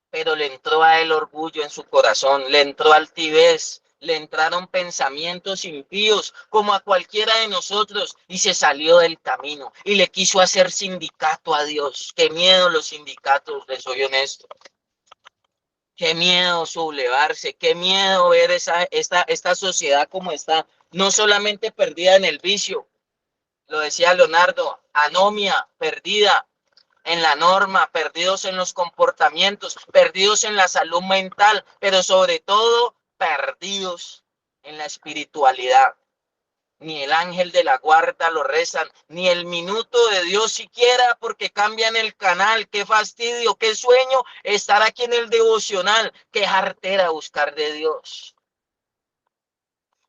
pero le entró a él orgullo en su corazón, le entró altivez, le entraron pensamientos impíos como a cualquiera de nosotros y se salió del camino y le quiso hacer sindicato a Dios. Qué miedo los sindicatos, les soy honesto. Qué miedo sublevarse, qué miedo ver esta sociedad como está, no solamente perdida en el vicio, lo decía Leonardo, anomia, perdida en la norma, perdidos en los comportamientos, perdidos en la salud mental, pero sobre todo perdidos en la espiritualidad. Ni el ángel de la guarda lo rezan, ni el minuto de Dios siquiera, porque cambian el canal. Qué fastidio, qué sueño estar aquí en el devocional, qué jartera buscar de Dios.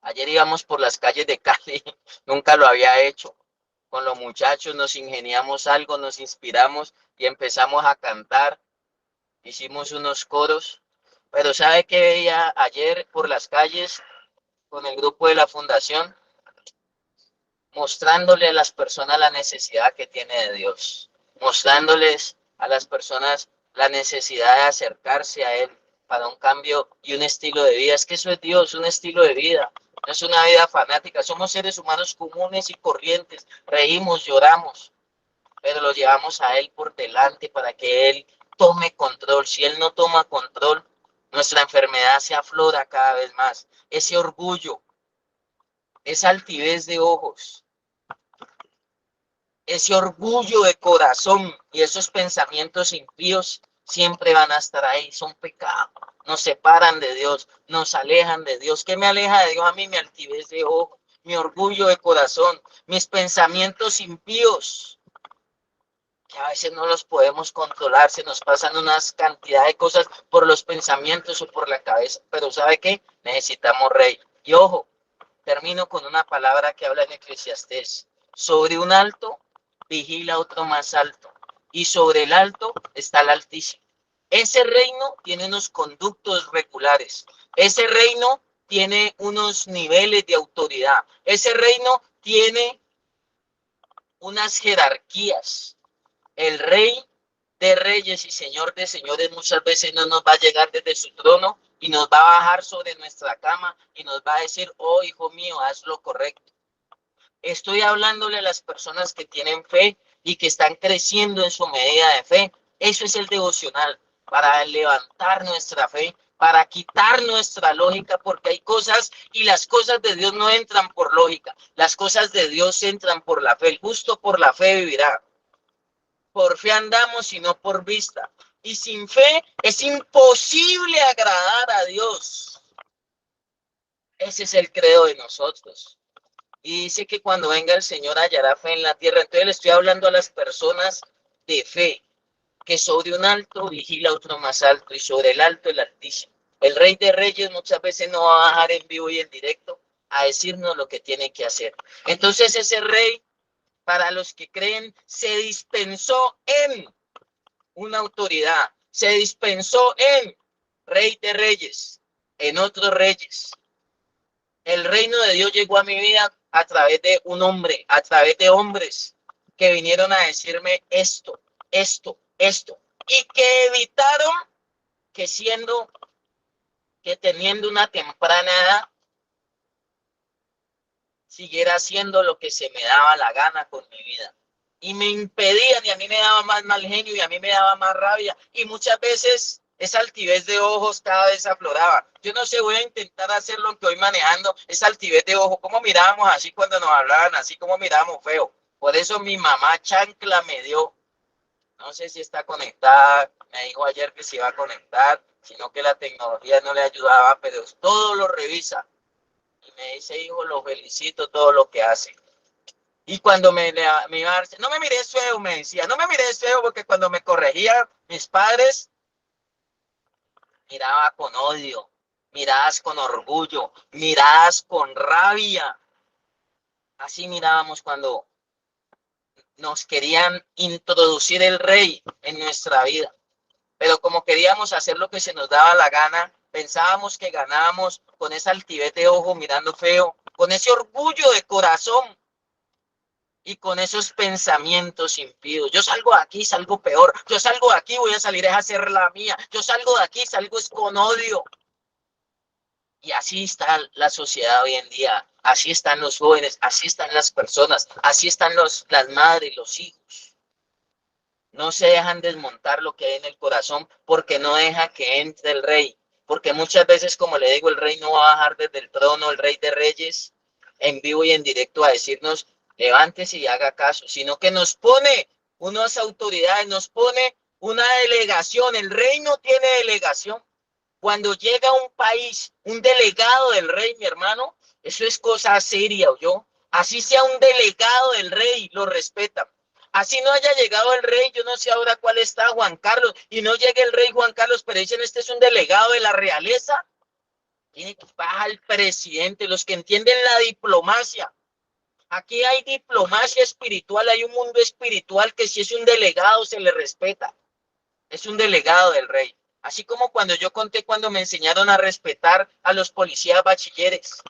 Ayer íbamos por las calles de Cali, nunca lo había hecho. Con los muchachos nos ingeniamos algo, nos inspiramos y empezamos a cantar. Hicimos unos coros, pero ¿sabe qué veía ayer por las calles con el grupo de la fundación? Mostrándole a las personas la necesidad que tiene de Dios, mostrándoles a las personas la necesidad de acercarse a Él para un cambio y un estilo de vida. Es que eso es Dios, un estilo de vida, no es una vida fanática. Somos seres humanos comunes y corrientes, reímos, lloramos, pero lo llevamos a Él por delante para que Él tome control. Si Él no toma control, nuestra enfermedad se aflora cada vez más. Ese orgullo, esa altivez de ojos, ese orgullo de corazón y esos pensamientos impíos siempre van a estar ahí, son pecados, nos separan de Dios, nos alejan de Dios. ¿Qué me aleja de Dios a mí? Mi altivez de ojo, mi orgullo de corazón, mis pensamientos impíos, que a veces no los podemos controlar, se nos pasan unas cantidad de cosas por los pensamientos o por la cabeza, pero ¿sabe qué? Necesitamos rey. Y ojo, termino con una palabra que habla en Eclesiastés, sobre un alto vigila otro más alto, y sobre el alto está el Altísimo. Ese reino tiene unos conductos regulares, ese reino tiene unos niveles de autoridad, ese reino tiene unas jerarquías. El rey de reyes y señor de señores muchas veces no nos va a llegar desde su trono y nos va a bajar sobre nuestra cama y nos va a decir, oh hijo mío, haz lo correcto. Estoy hablándole a las personas que tienen fe y que están creciendo en su medida de fe. Eso es el devocional, para levantar nuestra fe, para quitar nuestra lógica, porque hay cosas y las cosas de Dios no entran por lógica. Las cosas de Dios entran por la fe. El justo por la fe vivirá. Por fe andamos y no por vista. Y sin fe es imposible agradar a Dios. Ese es el credo de nosotros. Y dice que cuando venga el Señor hallará fe en la tierra. Entonces le estoy hablando a las personas de fe, que sobre un alto vigila otro más alto y sobre el alto el Altísimo. El Rey de Reyes muchas veces no va a bajar en vivo y en directo a decirnos lo que tiene que hacer. Entonces ese Rey, para los que creen, se dispensó en una autoridad, se dispensó en Rey de Reyes, en otros reyes. El reino de Dios llegó a mi vida a través de un hombre, a través de hombres que vinieron a decirme esto, y que evitaron que teniendo una temprana edad, siguiera haciendo lo que se me daba la gana con mi vida. Y me impedían, y a mí me daba más mal genio, y a mí me daba más rabia. Y muchas veces esa altivez de ojos cada vez afloraba. Yo no sé, voy a intentar hacer lo que voy manejando, esa altivez de ojos. ¿Cómo mirábamos así cuando nos hablaban así? ¿Cómo mirábamos feo? Por eso mi mamá chancla me dio. No sé si está conectada, me dijo ayer que se iba a conectar, sino que la tecnología no le ayudaba, pero todo lo revisa. Y me dice, hijo, lo felicito todo lo que hace. Y cuando me iba a dar, no me mires feo, me decía, no me mires feo, porque cuando me corregían mis padres, miraba con odio, miradas con orgullo, miradas con rabia. Así mirábamos cuando nos querían introducir el rey en nuestra vida. Pero como queríamos hacer lo que se nos daba la gana, pensábamos que ganábamos con esa altivez de ojo mirando feo, con ese orgullo de corazón y con esos pensamientos impíos. Yo salgo de aquí, salgo peor. Yo salgo de aquí, voy a salir a hacer la mía. Yo salgo de aquí, salgo es con odio. Y así está la sociedad hoy en día. Así están los jóvenes, así están las personas, así están las madres, los hijos. No se dejan desmontar lo que hay en el corazón porque no deja que entre el rey. Porque muchas veces, como le digo, el rey no va a bajar desde el trono, el rey de reyes, en vivo y en directo a decirnos, levántese y haga caso, sino que nos pone unas autoridades, nos pone una delegación. El rey no tiene delegación. Cuando llega a un país, un delegado del rey, mi hermano, eso es cosa seria, ¿oyó? Así sea un delegado del rey, lo respetan. Así no haya llegado el rey, yo no sé ahora cuál está Juan Carlos, y no llegue el rey Juan Carlos, pero dicen, este es un delegado de la realeza. Tiene que bajar el presidente, los que entienden la diplomacia. Aquí hay diplomacia espiritual, hay un mundo espiritual que si es un delegado se le respeta. Es un delegado del rey. Así como cuando yo conté cuando me enseñaron a respetar a los policías bachilleres.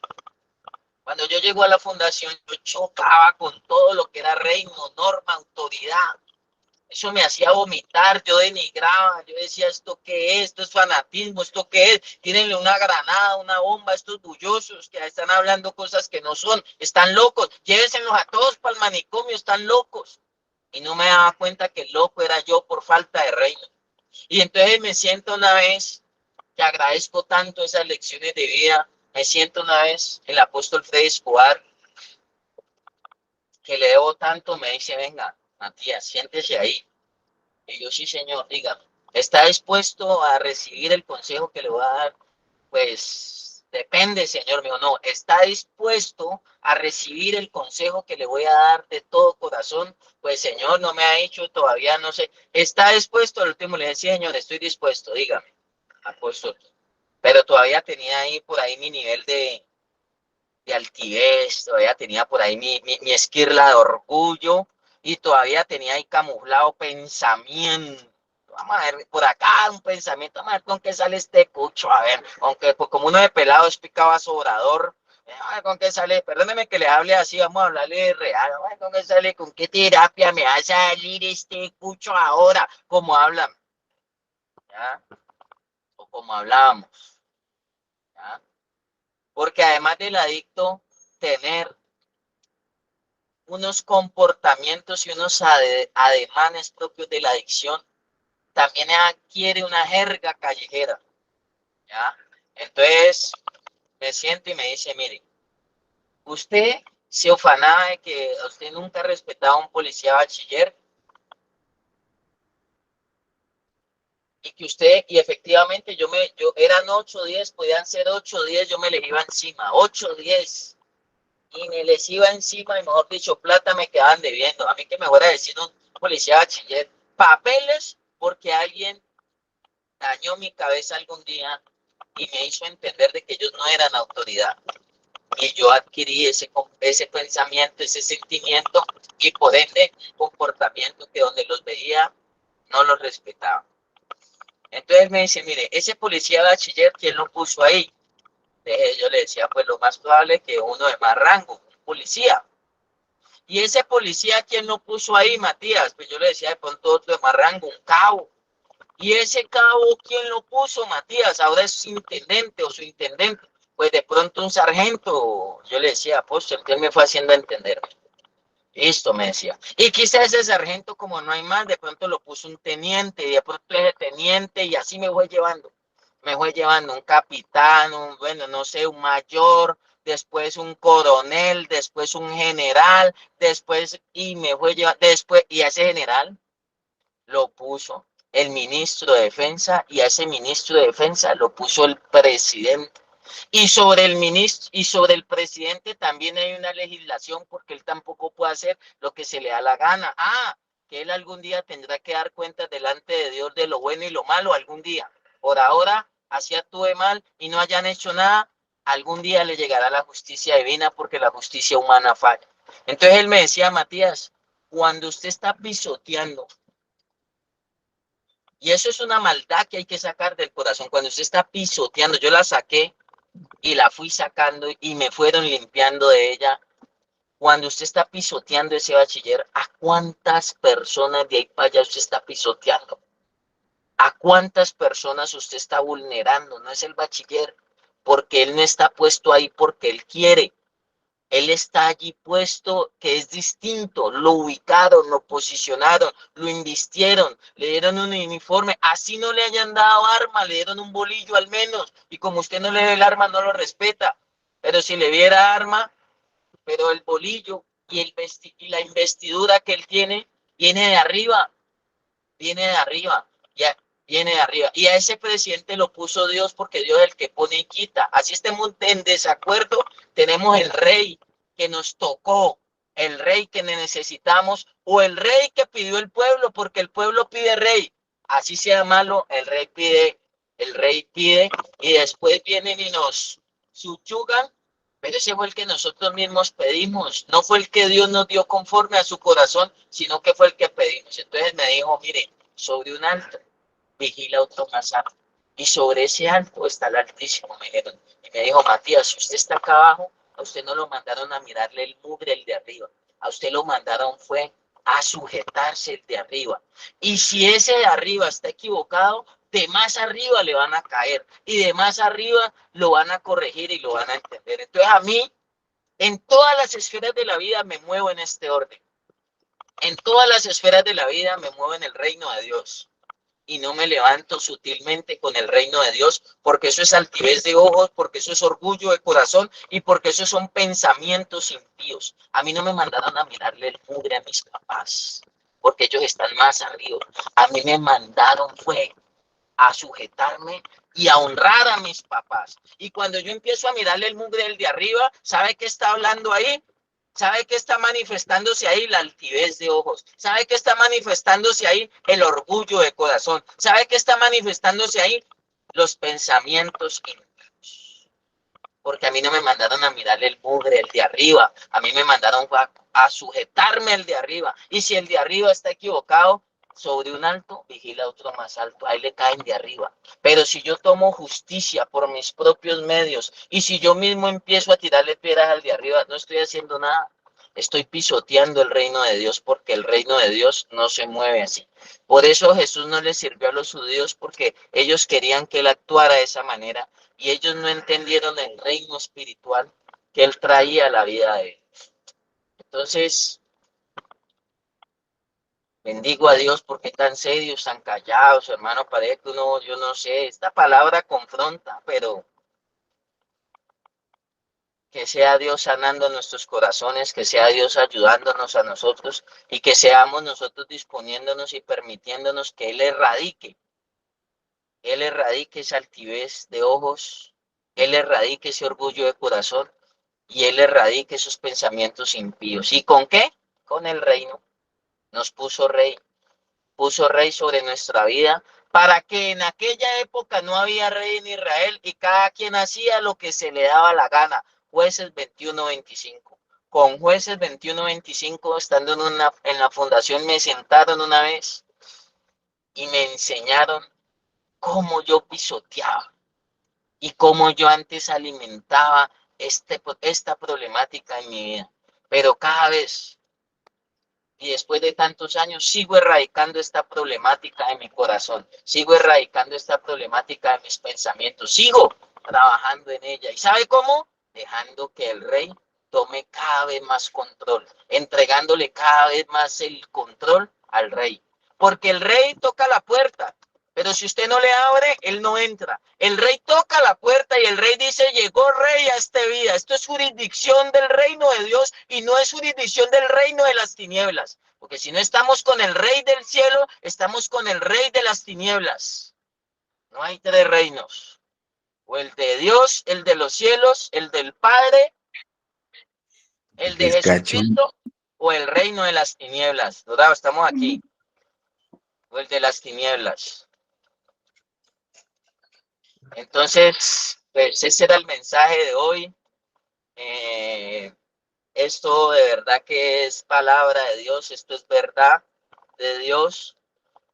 Cuando yo llego a la fundación, yo chocaba con todo lo que era reino, norma, autoridad. Eso me hacía vomitar, yo denigraba, yo decía, ¿esto qué es? ¿Esto es fanatismo? ¿Esto qué es? Tírenle una granada, una bomba a estos bullosos que están hablando cosas que no son, están locos, llévenselos a todos para el manicomio, están locos. Y no me daba cuenta que el loco era yo por falta de reino. Y entonces me siento una vez, que agradezco tanto esas lecciones de vida, me siento una vez, el apóstol Freddy Escobar, que le debo tanto, me dice, venga, Matías, siéntese ahí. Y yo, sí, señor, dígame, ¿está dispuesto a recibir el consejo que le voy a dar? Pues depende, señor mío, no, ¿está dispuesto a recibir el consejo que le voy a dar de todo corazón? Pues, señor, no me ha dicho todavía, no sé, ¿está dispuesto? Al último le dije, sí, señor, estoy dispuesto, dígame, apóstol. Pero todavía tenía ahí por ahí mi nivel de altivez, todavía tenía por ahí mi esquirla de orgullo y todavía tenía ahí camuflado pensamiento. Vamos a ver, por acá un pensamiento, vamos a ver con qué sale este cucho, a ver, aunque pues, como uno de pelado es picaba sobrador, a ver con qué sale, perdóneme que le hable así, vamos a hablarle de real, a ver con qué sale, con qué terapia me va a salir este cucho ahora, como hablan, ¿ya? O como hablábamos, ¿ya? Porque además del adicto, tener unos comportamientos y unos ademanes propios de la adicción, también adquiere una jerga callejera, ¿ya? Entonces, me siento y me dice, mire, usted se ufanaba de que usted nunca respetaba a un policía bachiller y que usted, y efectivamente yo eran 8 o 10, podían ser 8 o 10, yo me les iba encima, 8 o 10, y me les iba encima, y mejor dicho, plata me quedaban debiendo. A mí que me fuera a decir un policía bachiller, papeles, porque alguien dañó mi cabeza algún día y me hizo entender de que ellos no eran autoridad. Y yo adquirí ese pensamiento, ese sentimiento y por ende comportamiento que donde los veía no los respetaba. Entonces me dice, mire, ese policía bachiller, ¿quién lo puso ahí? Yo le decía, pues lo más probable es que uno de más rango, un policía. Y ese policía, ¿quién lo puso ahí, Matías? Pues yo le decía, de pronto otro de más rango, un cabo. Y ese cabo, ¿quién lo puso, Matías? Ahora es intendente o su intendente. Pues de pronto un sargento, yo le decía, apóstol, que él me fue haciendo entender. Listo, me decía. Y quizás ese sargento, como no hay más, de pronto lo puso un teniente, y de pronto ese teniente, y así me fue llevando. Me fue llevando un capitán, bueno, no sé, un mayor, después un coronel, después un general, después, y me fue llevando, después, y a ese general lo puso el ministro de Defensa, y a ese ministro de Defensa lo puso el presidente. Y sobre el ministro y sobre el presidente también hay una legislación porque él tampoco puede hacer lo que se le da la gana. Que él algún día tendrá que dar cuentas delante de Dios de lo bueno y lo malo algún día. Por ahora, así actúe mal y no hayan hecho nada, algún día le llegará la justicia divina porque la justicia humana falla. Entonces él me decía, Matías, cuando usted está pisoteando, y eso es una maldad que hay que sacar del corazón, cuando usted está pisoteando, yo la saqué y la fui sacando y me fueron limpiando de ella. Cuando usted está pisoteando ese bachiller, ¿a cuántas personas de ahí para allá usted está pisoteando? ¿A cuántas personas usted está vulnerando? No es el bachiller, porque él no está puesto ahí porque él quiere. Él está allí puesto que es distinto, lo ubicaron, lo posicionaron, lo invistieron, le dieron un uniforme, así no le hayan dado arma, le dieron un bolillo al menos, y como usted no le ve el arma, no lo respeta, pero si le viera arma, pero el bolillo y la investidura que él tiene, viene de arriba, viene de arriba, ya, viene de arriba. Y a ese presidente lo puso Dios porque Dios es el que pone y quita. Así estemos en desacuerdo, tenemos el rey que nos tocó, el rey que necesitamos o el rey que pidió el pueblo porque el pueblo pide rey. Así sea malo, el rey pide y después vienen y nos subyugan. Pero ese fue el que nosotros mismos pedimos, no fue el que Dios nos dio conforme a su corazón, sino que fue el que pedimos. Entonces me dijo, mire, sobre un alto vigila otro más alto. Y sobre ese alto está el Altísimo, me dijeron. Y me dijo, Matías, si usted está acá abajo, a usted no lo mandaron a mirarle el mugre el de arriba. A usted lo mandaron fue a sujetarse el de arriba. Y si ese de arriba está equivocado, de más arriba le van a caer. Y de más arriba lo van a corregir y lo van a entender. Entonces a mí, en todas las esferas de la vida me muevo en este orden. En todas las esferas de la vida me muevo en el reino de Dios y no me levanto sutilmente con el reino de Dios, porque eso es altivez de ojos, porque eso es orgullo de corazón y porque eso son pensamientos impíos. A mí no me mandaron a mirarle el mugre a mis papás, porque ellos están más arriba. A mí me mandaron fue a sujetarme y a honrar a mis papás. Y cuando yo empiezo a mirarle el mugre del de arriba, ¿sabe qué está hablando ahí? ¿Sabe qué está manifestándose ahí? La altivez de ojos. ¿Sabe qué está manifestándose ahí? El orgullo de corazón. ¿Sabe qué está manifestándose ahí? Los pensamientos impíos. Porque a mí no me mandaron a mirarle el mugre, el de arriba. A mí me mandaron a sujetarme el de arriba. Y si el de arriba está equivocado, sobre un alto, vigila otro más alto. Ahí le caen de arriba. Pero si yo tomo justicia por mis propios medios y si yo mismo empiezo a tirarle piedras al de arriba, no estoy haciendo nada. Estoy pisoteando el reino de Dios porque el reino de Dios no se mueve así. Por eso Jesús no les sirvió a los judíos porque ellos querían que él actuara de esa manera y ellos no entendieron el reino espiritual que él traía a la vida de ellos. Entonces, bendigo a Dios porque tan serios, tan callados, hermano, parece que uno, yo no sé, esta palabra confronta, pero que sea Dios sanando nuestros corazones, que sea Dios ayudándonos a nosotros y que seamos nosotros disponiéndonos y permitiéndonos que Él erradique esa altivez de ojos, Él erradique ese orgullo de corazón y Él erradique esos pensamientos impíos. ¿Y con qué? Con el reino. Nos puso rey sobre nuestra vida, para que en aquella época no había rey en Israel y cada quien hacía lo que se le daba la gana. Jueces 21-25. Con Jueces 21-25, estando en la fundación, me sentaron una vez y me enseñaron cómo yo pisoteaba y cómo yo antes alimentaba esta problemática en mi vida. Pero cada vez y después de tantos años sigo erradicando esta problemática en mi corazón, sigo erradicando esta problemática en mis pensamientos, sigo trabajando en ella. ¿Y sabe cómo? Dejando que el rey tome cada vez más control, entregándole cada vez más el control al rey. Porque el rey toca la puerta, pero si usted no le abre, él no entra. El rey toca la puerta y el rey dice, llegó rey a esta vida. Esto es jurisdicción del reino de Dios y no es jurisdicción del reino de las tinieblas. Porque si no estamos con el rey del cielo, estamos con el rey de las tinieblas. No hay tres reinos. O el de Dios, el de los cielos, el del Padre, el de Descacho. Jesucristo, o el reino de las tinieblas. Dorado, estamos aquí. O el de las tinieblas. Entonces, pues ese era el mensaje de hoy. Esto de verdad que es palabra de Dios, esto es verdad de Dios.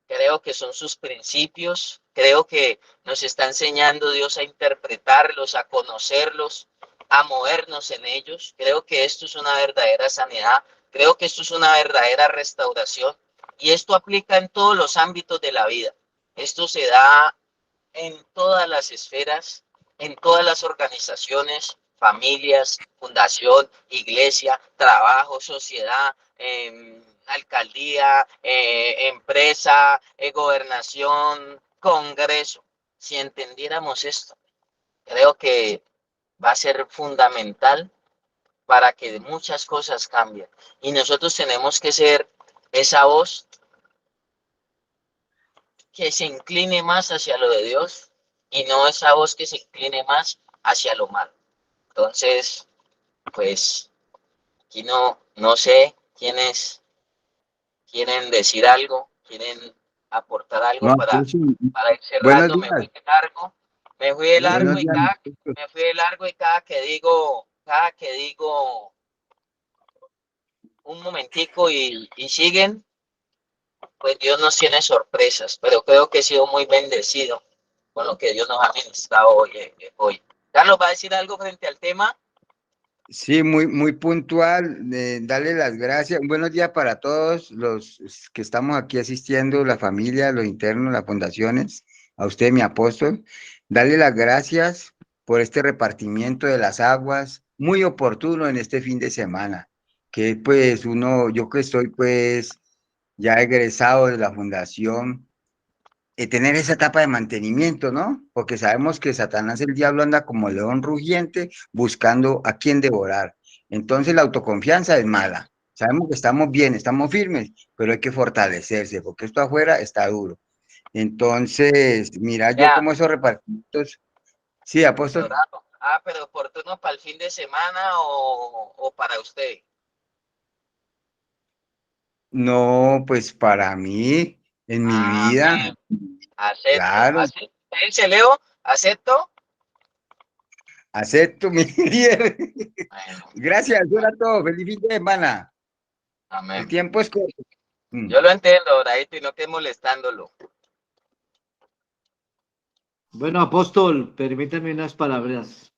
Creo que son sus principios, creo que nos está enseñando Dios a interpretarlos, a conocerlos, a movernos en ellos. Creo que esto es una verdadera sanidad, creo que esto es una verdadera restauración y esto aplica en todos los ámbitos de la vida. Esto se da en todas las esferas, en todas las organizaciones, familias, fundación, iglesia, trabajo, sociedad, alcaldía, empresa, gobernación, congreso. Si entendiéramos esto, creo que va a ser fundamental para que muchas cosas cambien. Y nosotros tenemos que ser esa voz que se incline más hacia lo de Dios y no esa voz que se incline más hacia lo malo. Entonces, pues, aquí no sé quiénes quieren decir algo, quieren aportar algo No, pues sí. para ir Buenos cerrando. días. Me fui de largo Buenos y días. cada que digo un momentico y siguen, pues Dios nos tiene sorpresas, pero creo que he sido muy bendecido con lo que Dios nos ha ministrado hoy. Carlos, ¿va a decir algo frente al tema? Sí, muy puntual. Darle las gracias. Buenos días para todos los que estamos aquí asistiendo, la familia, los internos, las fundaciones, a usted, mi apóstol. Darle las gracias por este repartimiento de las aguas, muy oportuno en este fin de semana, que pues yo que estoy pues ya egresado de la fundación, tener esa etapa de mantenimiento, ¿no? Porque sabemos que Satanás, el diablo, anda como león rugiente buscando a quién devorar. Entonces la autoconfianza es mala. Sabemos que estamos bien, estamos firmes, pero hay que fortalecerse, porque esto afuera está duro. Entonces, mira, yo Ya, como esos repartimientos, sí, apóstol, Dorado. Pero oportuno para el fin de semana o para usted. no, pues para mí, en mi vida, Amén. Acepto. claro, Acepto. Leo, acepto. acepto mi líder. Bueno, Gracias, eso era todo. Feliz fin de semana. El amén. tiempo es corto. Mm. Yo lo entiendo, Doradito, y no que molestándolo. Bueno, apóstol, permítame unas palabras.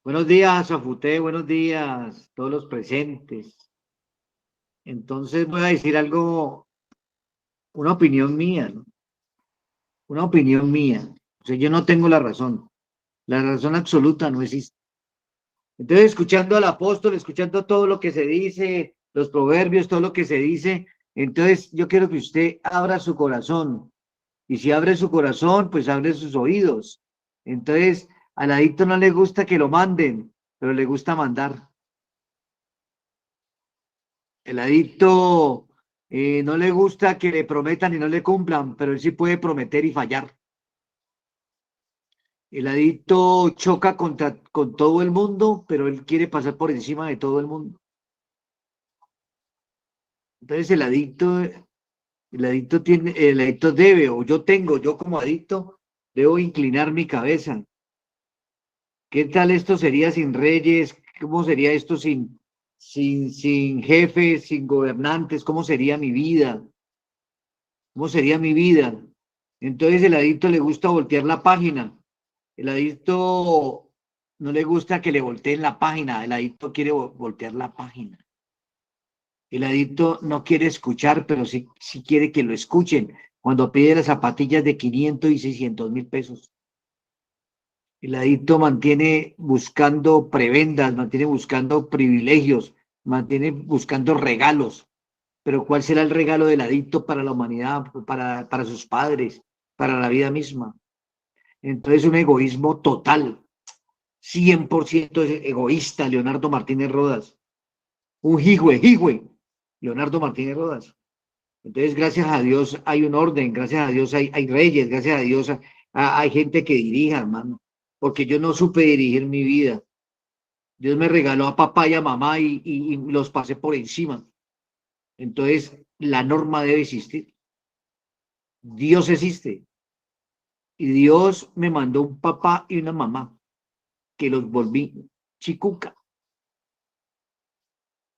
Buenos días, Afuté, buenos días, todos los presentes. Entonces voy a decir algo, una opinión mía, ¿no? Una opinión mía. O sea, yo no tengo la razón absoluta no existe. Entonces, escuchando al apóstol, escuchando todo lo que se dice, los proverbios, todo lo que se dice, entonces yo quiero que usted abra su corazón. Y si abre su corazón, pues abre sus oídos. Entonces, al adicto no le gusta que lo manden, pero le gusta mandar. El adicto no le gusta que le prometan y no le cumplan, pero él sí puede prometer y fallar. El adicto choca con todo el mundo, pero él quiere pasar por encima de todo el mundo. Entonces el adicto debe, o yo como adicto, debo inclinar mi cabeza. ¿Qué tal esto sería sin reyes? ¿Cómo sería esto sin jefes, sin gobernantes? ¿Cómo sería mi vida? ¿Cómo sería mi vida? Entonces el adicto le gusta voltear la página. El adicto no le gusta que le volteen la página. El adicto quiere voltear la página. El adicto no quiere escuchar, pero sí quiere que lo escuchen. Cuando pide las zapatillas de 500 y 600.000 pesos. El adicto mantiene buscando prebendas, mantiene buscando privilegios, mantiene buscando regalos. Pero ¿cuál será el regalo del adicto para la humanidad, para sus padres, para la vida misma? Entonces, un egoísmo total, 100% egoísta, Leonardo Martínez Rodas. Un jigüe, Leonardo Martínez Rodas. Entonces, gracias a Dios hay un orden, gracias a Dios hay reyes, gracias a Dios hay gente que dirija, hermano. Porque yo no supe dirigir mi vida. Dios me regaló a papá y a mamá y los pasé por encima. Entonces, la norma debe existir. Dios existe. Y Dios me mandó un papá y una mamá que los volví chicuca.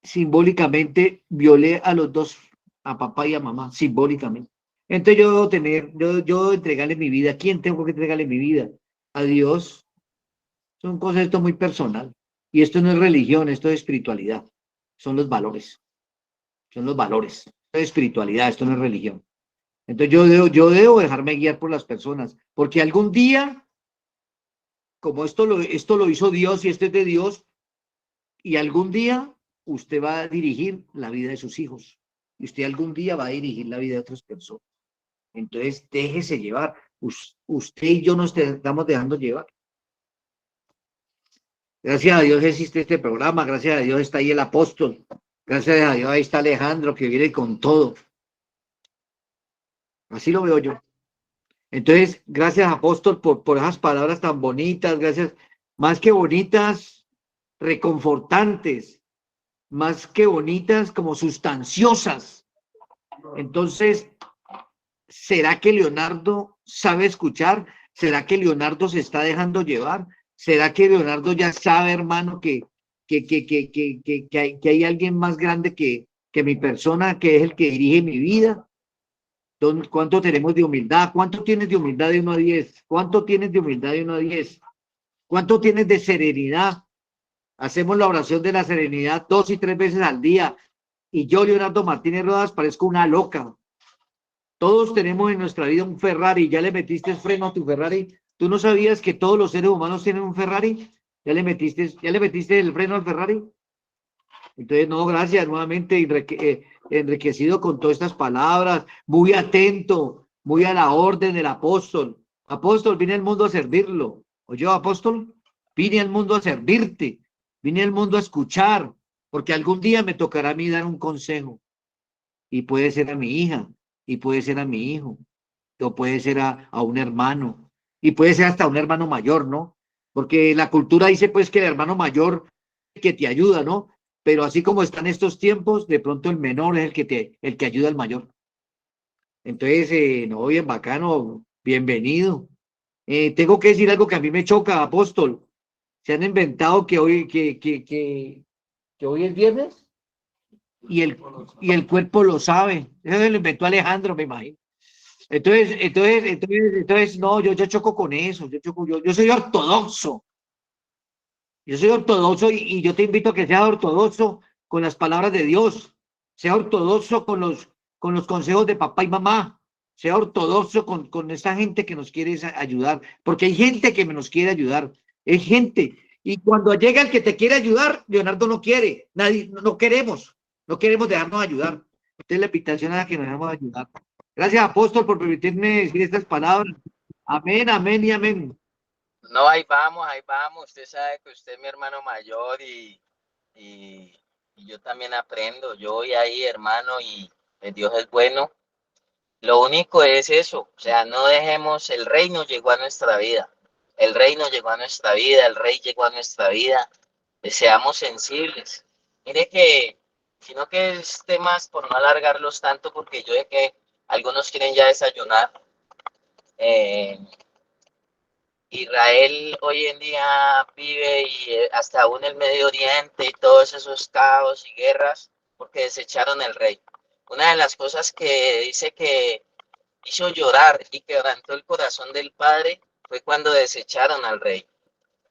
Simbólicamente violé a los dos, a papá y a mamá, simbólicamente. Entonces yo debo tener, yo entregarle mi vida. ¿A quién tengo que entregarle mi vida? A Dios. Es un concepto muy personal. Y esto no es religión, esto es espiritualidad. Son los valores. Son los valores. Esto es espiritualidad, esto no es religión. Entonces yo debo dejarme guiar por las personas, porque algún día, como esto lo hizo Dios y esto es de Dios, y algún día usted va a dirigir la vida de sus hijos, y usted algún día va a dirigir la vida de otras personas. Entonces déjese llevar. Usted y yo nos estamos dejando llevar. Gracias a Dios existe este programa, gracias a Dios está ahí el apóstol, gracias a Dios ahí está Alejandro que viene con todo. Así lo veo yo. Entonces, gracias apóstol por esas palabras tan bonitas, gracias, más que bonitas, reconfortantes, más que bonitas, como sustanciosas. Entonces, ¿será que Leonardo sabe escuchar? ¿Será que Leonardo se está dejando llevar? ¿Será que Leonardo ya sabe, hermano, que hay alguien más grande que mi persona, que es el que dirige mi vida? ¿Cuánto tenemos de humildad? ¿Cuánto tienes de humildad de 1 a 10? ¿Cuánto tienes de humildad de 1 a 10? ¿Cuánto tienes de serenidad? Hacemos la oración de la serenidad 2 y 3 veces al día. Y yo, Leonardo Martínez Rodas, parezco una loca. Todos tenemos en nuestra vida un Ferrari. ¿Ya le metiste freno a tu Ferrari? ¿Tú no sabías que todos los seres humanos tienen un Ferrari? ¿Ya le metiste el freno al Ferrari? Entonces, no, gracias, nuevamente enriquecido con todas estas palabras, muy atento, muy a la orden del apóstol. Apóstol, vine al mundo a servirlo. ¿Oyó, apóstol? Vine al mundo a servirte, vine al mundo a escuchar, porque algún día me tocará a mí dar un consejo. Y puede ser a mi hija, y puede ser a mi hijo, o puede ser a un hermano, y puede ser hasta un hermano mayor, ¿no? Porque la cultura dice pues que el hermano mayor que te ayuda, ¿no? Pero así como están estos tiempos, de pronto el menor es el que ayuda al mayor. Entonces, no, bien bacano, bienvenido. Tengo que decir algo que a mí me choca, apóstol. Se han inventado que hoy es viernes y el cuerpo lo sabe. Eso se lo inventó Alejandro, me imagino. Entonces, no, yo choco con eso. Yo soy ortodoxo. Yo soy ortodoxo y yo te invito a que seas ortodoxo con las palabras de Dios. Sea ortodoxo con los consejos de papá y mamá. Sea ortodoxo con esa gente que nos quiere ayudar. Porque hay gente que nos quiere ayudar. Es gente. Y cuando llega el que te quiere ayudar, Leonardo no quiere. Nadie, no queremos. No queremos dejarnos ayudar. Entonces la invitación es a que nos dejemos ayudar. Gracias, apóstol, por permitirme decir estas palabras. Amén, amén y amén. No, ahí vamos, ahí vamos. Usted sabe que usted es mi hermano mayor y yo también aprendo. Yo voy ahí, hermano, y Dios es bueno. Lo único es eso, o sea, no dejemos, el reino llegó a nuestra vida. El reino llegó a nuestra vida, el rey llegó a nuestra vida. Seamos sensibles. Mire que, sino que es temas por no alargarlos tanto, porque yo sé que algunos quieren ya desayunar. Eh, Israel hoy en día vive y hasta aún el Medio Oriente y todos esos caos y guerras porque desecharon el rey. Una de las cosas que dice que hizo llorar y quebrantó el corazón del padre fue cuando desecharon al rey.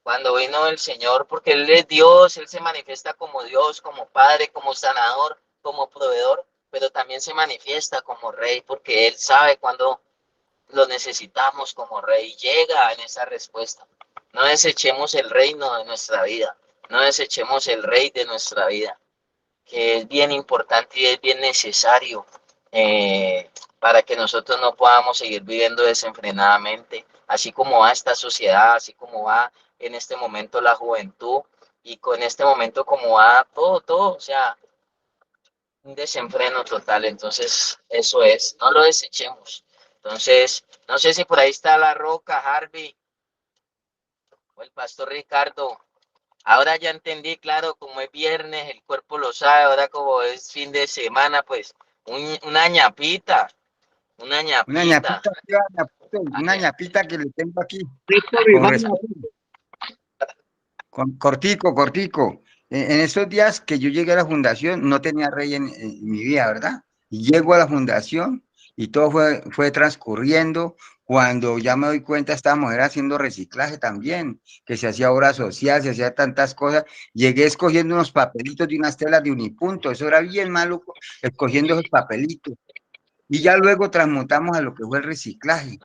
Cuando vino el Señor, porque Él es Dios, Él se manifiesta como Dios, como Padre, como Sanador, como proveedor, pero también se manifiesta como rey porque Él sabe cuándo lo necesitamos como rey. Llega en esa respuesta. No desechemos el reino de nuestra vida, no desechemos el rey de nuestra vida, que es bien importante y es bien necesario para que nosotros no podamos seguir viviendo desenfrenadamente, así como va esta sociedad, así como va en este momento la juventud y con este momento como va todo, o sea, un desenfreno total. Entonces, eso es, no lo desechemos. Entonces, no sé si por ahí está La Roca, Harvey o el pastor Ricardo. Ahora ya entendí, claro, como es viernes, el cuerpo lo sabe, ahora como es fin de semana, pues una ñapita, una Una ñapita. ñapita, una ñapita que le tengo aquí, Víctor con Iván, respeto, cortico. En esos días que yo llegué a la fundación, no tenía rey en mi vida, ¿verdad? Y llego a la fundación y todo fue transcurriendo. Cuando ya me doy cuenta, esta mujer haciendo reciclaje también, que se hacía obra social, se hacía tantas cosas. Llegué escogiendo unos papelitos de unas telas de Unipunto, eso era bien maluco, escogiendo esos papelitos. Y ya luego transmutamos a lo que fue el reciclaje.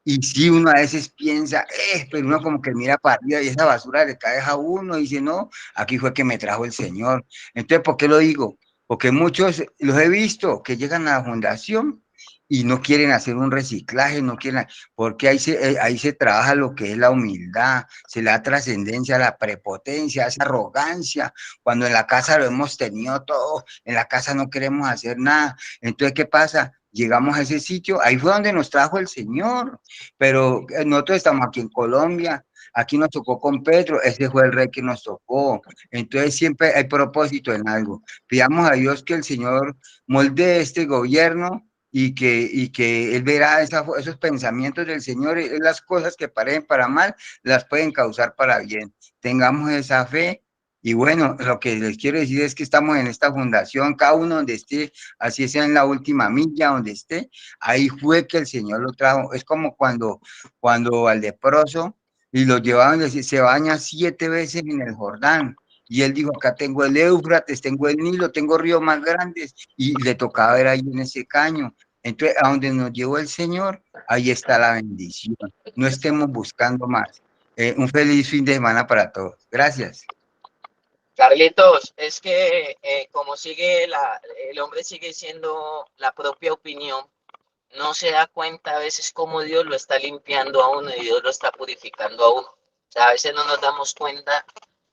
Y sí, uno a veces piensa, pero uno como que mira para arriba y esa basura le cae a uno y dice, no, aquí fue que me trajo el Señor. Entonces, ¿por qué lo digo? Porque muchos los he visto que llegan a la fundación y no quieren hacer un reciclaje, no quieren, porque ahí se trabaja lo que es la humildad, se le da trascendencia a la prepotencia, a esa arrogancia, cuando en la casa lo hemos tenido todo, en la casa no queremos hacer nada. Entonces, ¿qué pasa? Llegamos a ese sitio, ahí fue donde nos trajo el Señor, pero nosotros estamos aquí en Colombia, aquí nos tocó con Petro, ese fue el rey que nos tocó, entonces siempre hay propósito en algo. Pidamos a Dios que el Señor moldee este gobierno y que Él verá esos pensamientos del Señor, y las cosas que parecen para mal, las pueden causar para bien. Tengamos esa fe. Y bueno, lo que les quiero decir es que estamos en esta fundación, cada uno donde esté, así sea en la última milla, donde esté, ahí fue que el Señor lo trajo. Es como cuando al leproso y lo llevaban, se baña 7 veces en el Jordán. Y él dijo, acá tengo el Éufrates, tengo el Nilo, tengo ríos más grandes. Y le tocaba ver ahí en ese caño. Entonces, a donde nos llevó el Señor, ahí está la bendición. No estemos buscando más. Un feliz fin de semana para todos. Gracias. Carlitos, es que como sigue el hombre sigue siendo la propia opinión, no se da cuenta a veces cómo Dios lo está limpiando a uno y Dios lo está purificando a uno. O sea, a veces no nos damos cuenta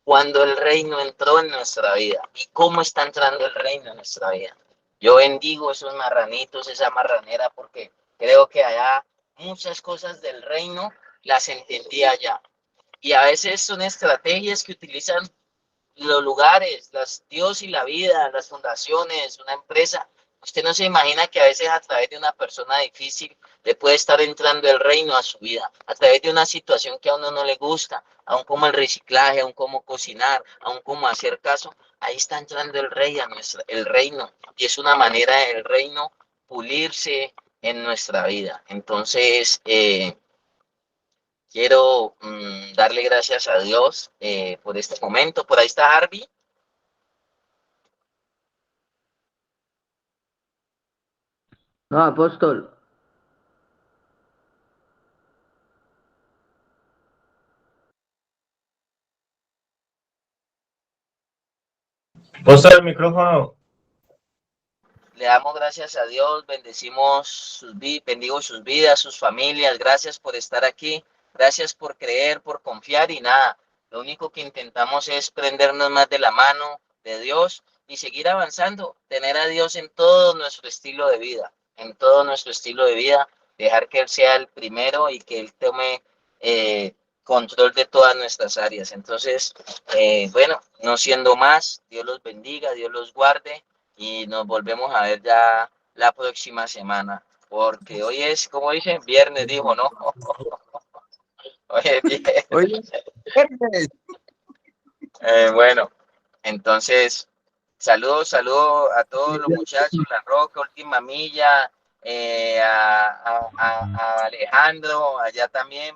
cuando el reino entró en nuestra vida y cómo está entrando el reino en nuestra vida. Yo bendigo esos marranitos, esa marranera, porque creo que allá muchas cosas del reino las entendí allá. Y a veces son estrategias que utilizan los lugares, Dios y la vida, las fundaciones, una empresa. Usted no se imagina que a veces a través de una persona difícil le puede estar entrando el reino a su vida, a través de una situación que a uno no le gusta, aún como el reciclaje, aún como cocinar, aún como hacer caso, ahí está entrando el rey el reino, y es una manera del reino pulirse en nuestra vida. Entonces, quiero darle gracias a Dios por este momento. Por ahí está Harvey. No, apóstol. Posta el micrófono. Le damos gracias a Dios, bendigo sus vidas, sus familias. Gracias por estar aquí. Gracias por creer, por confiar y nada. Lo único que intentamos es prendernos más de la mano de Dios y seguir avanzando. Tener a Dios en todo nuestro estilo de vida, en todo nuestro estilo de vida. Dejar que Él sea el primero y que Él tome control de todas nuestras áreas. Entonces, bueno, no siendo más, Dios los bendiga, Dios los guarde y nos volvemos a ver ya la próxima semana, porque hoy es, como dicen, viernes, dijo, ¿no? Hoy es viernes. Oye, Bueno, entonces, saludos a todos los muchachos, La Roca, Última Milla, a Alejandro, allá también,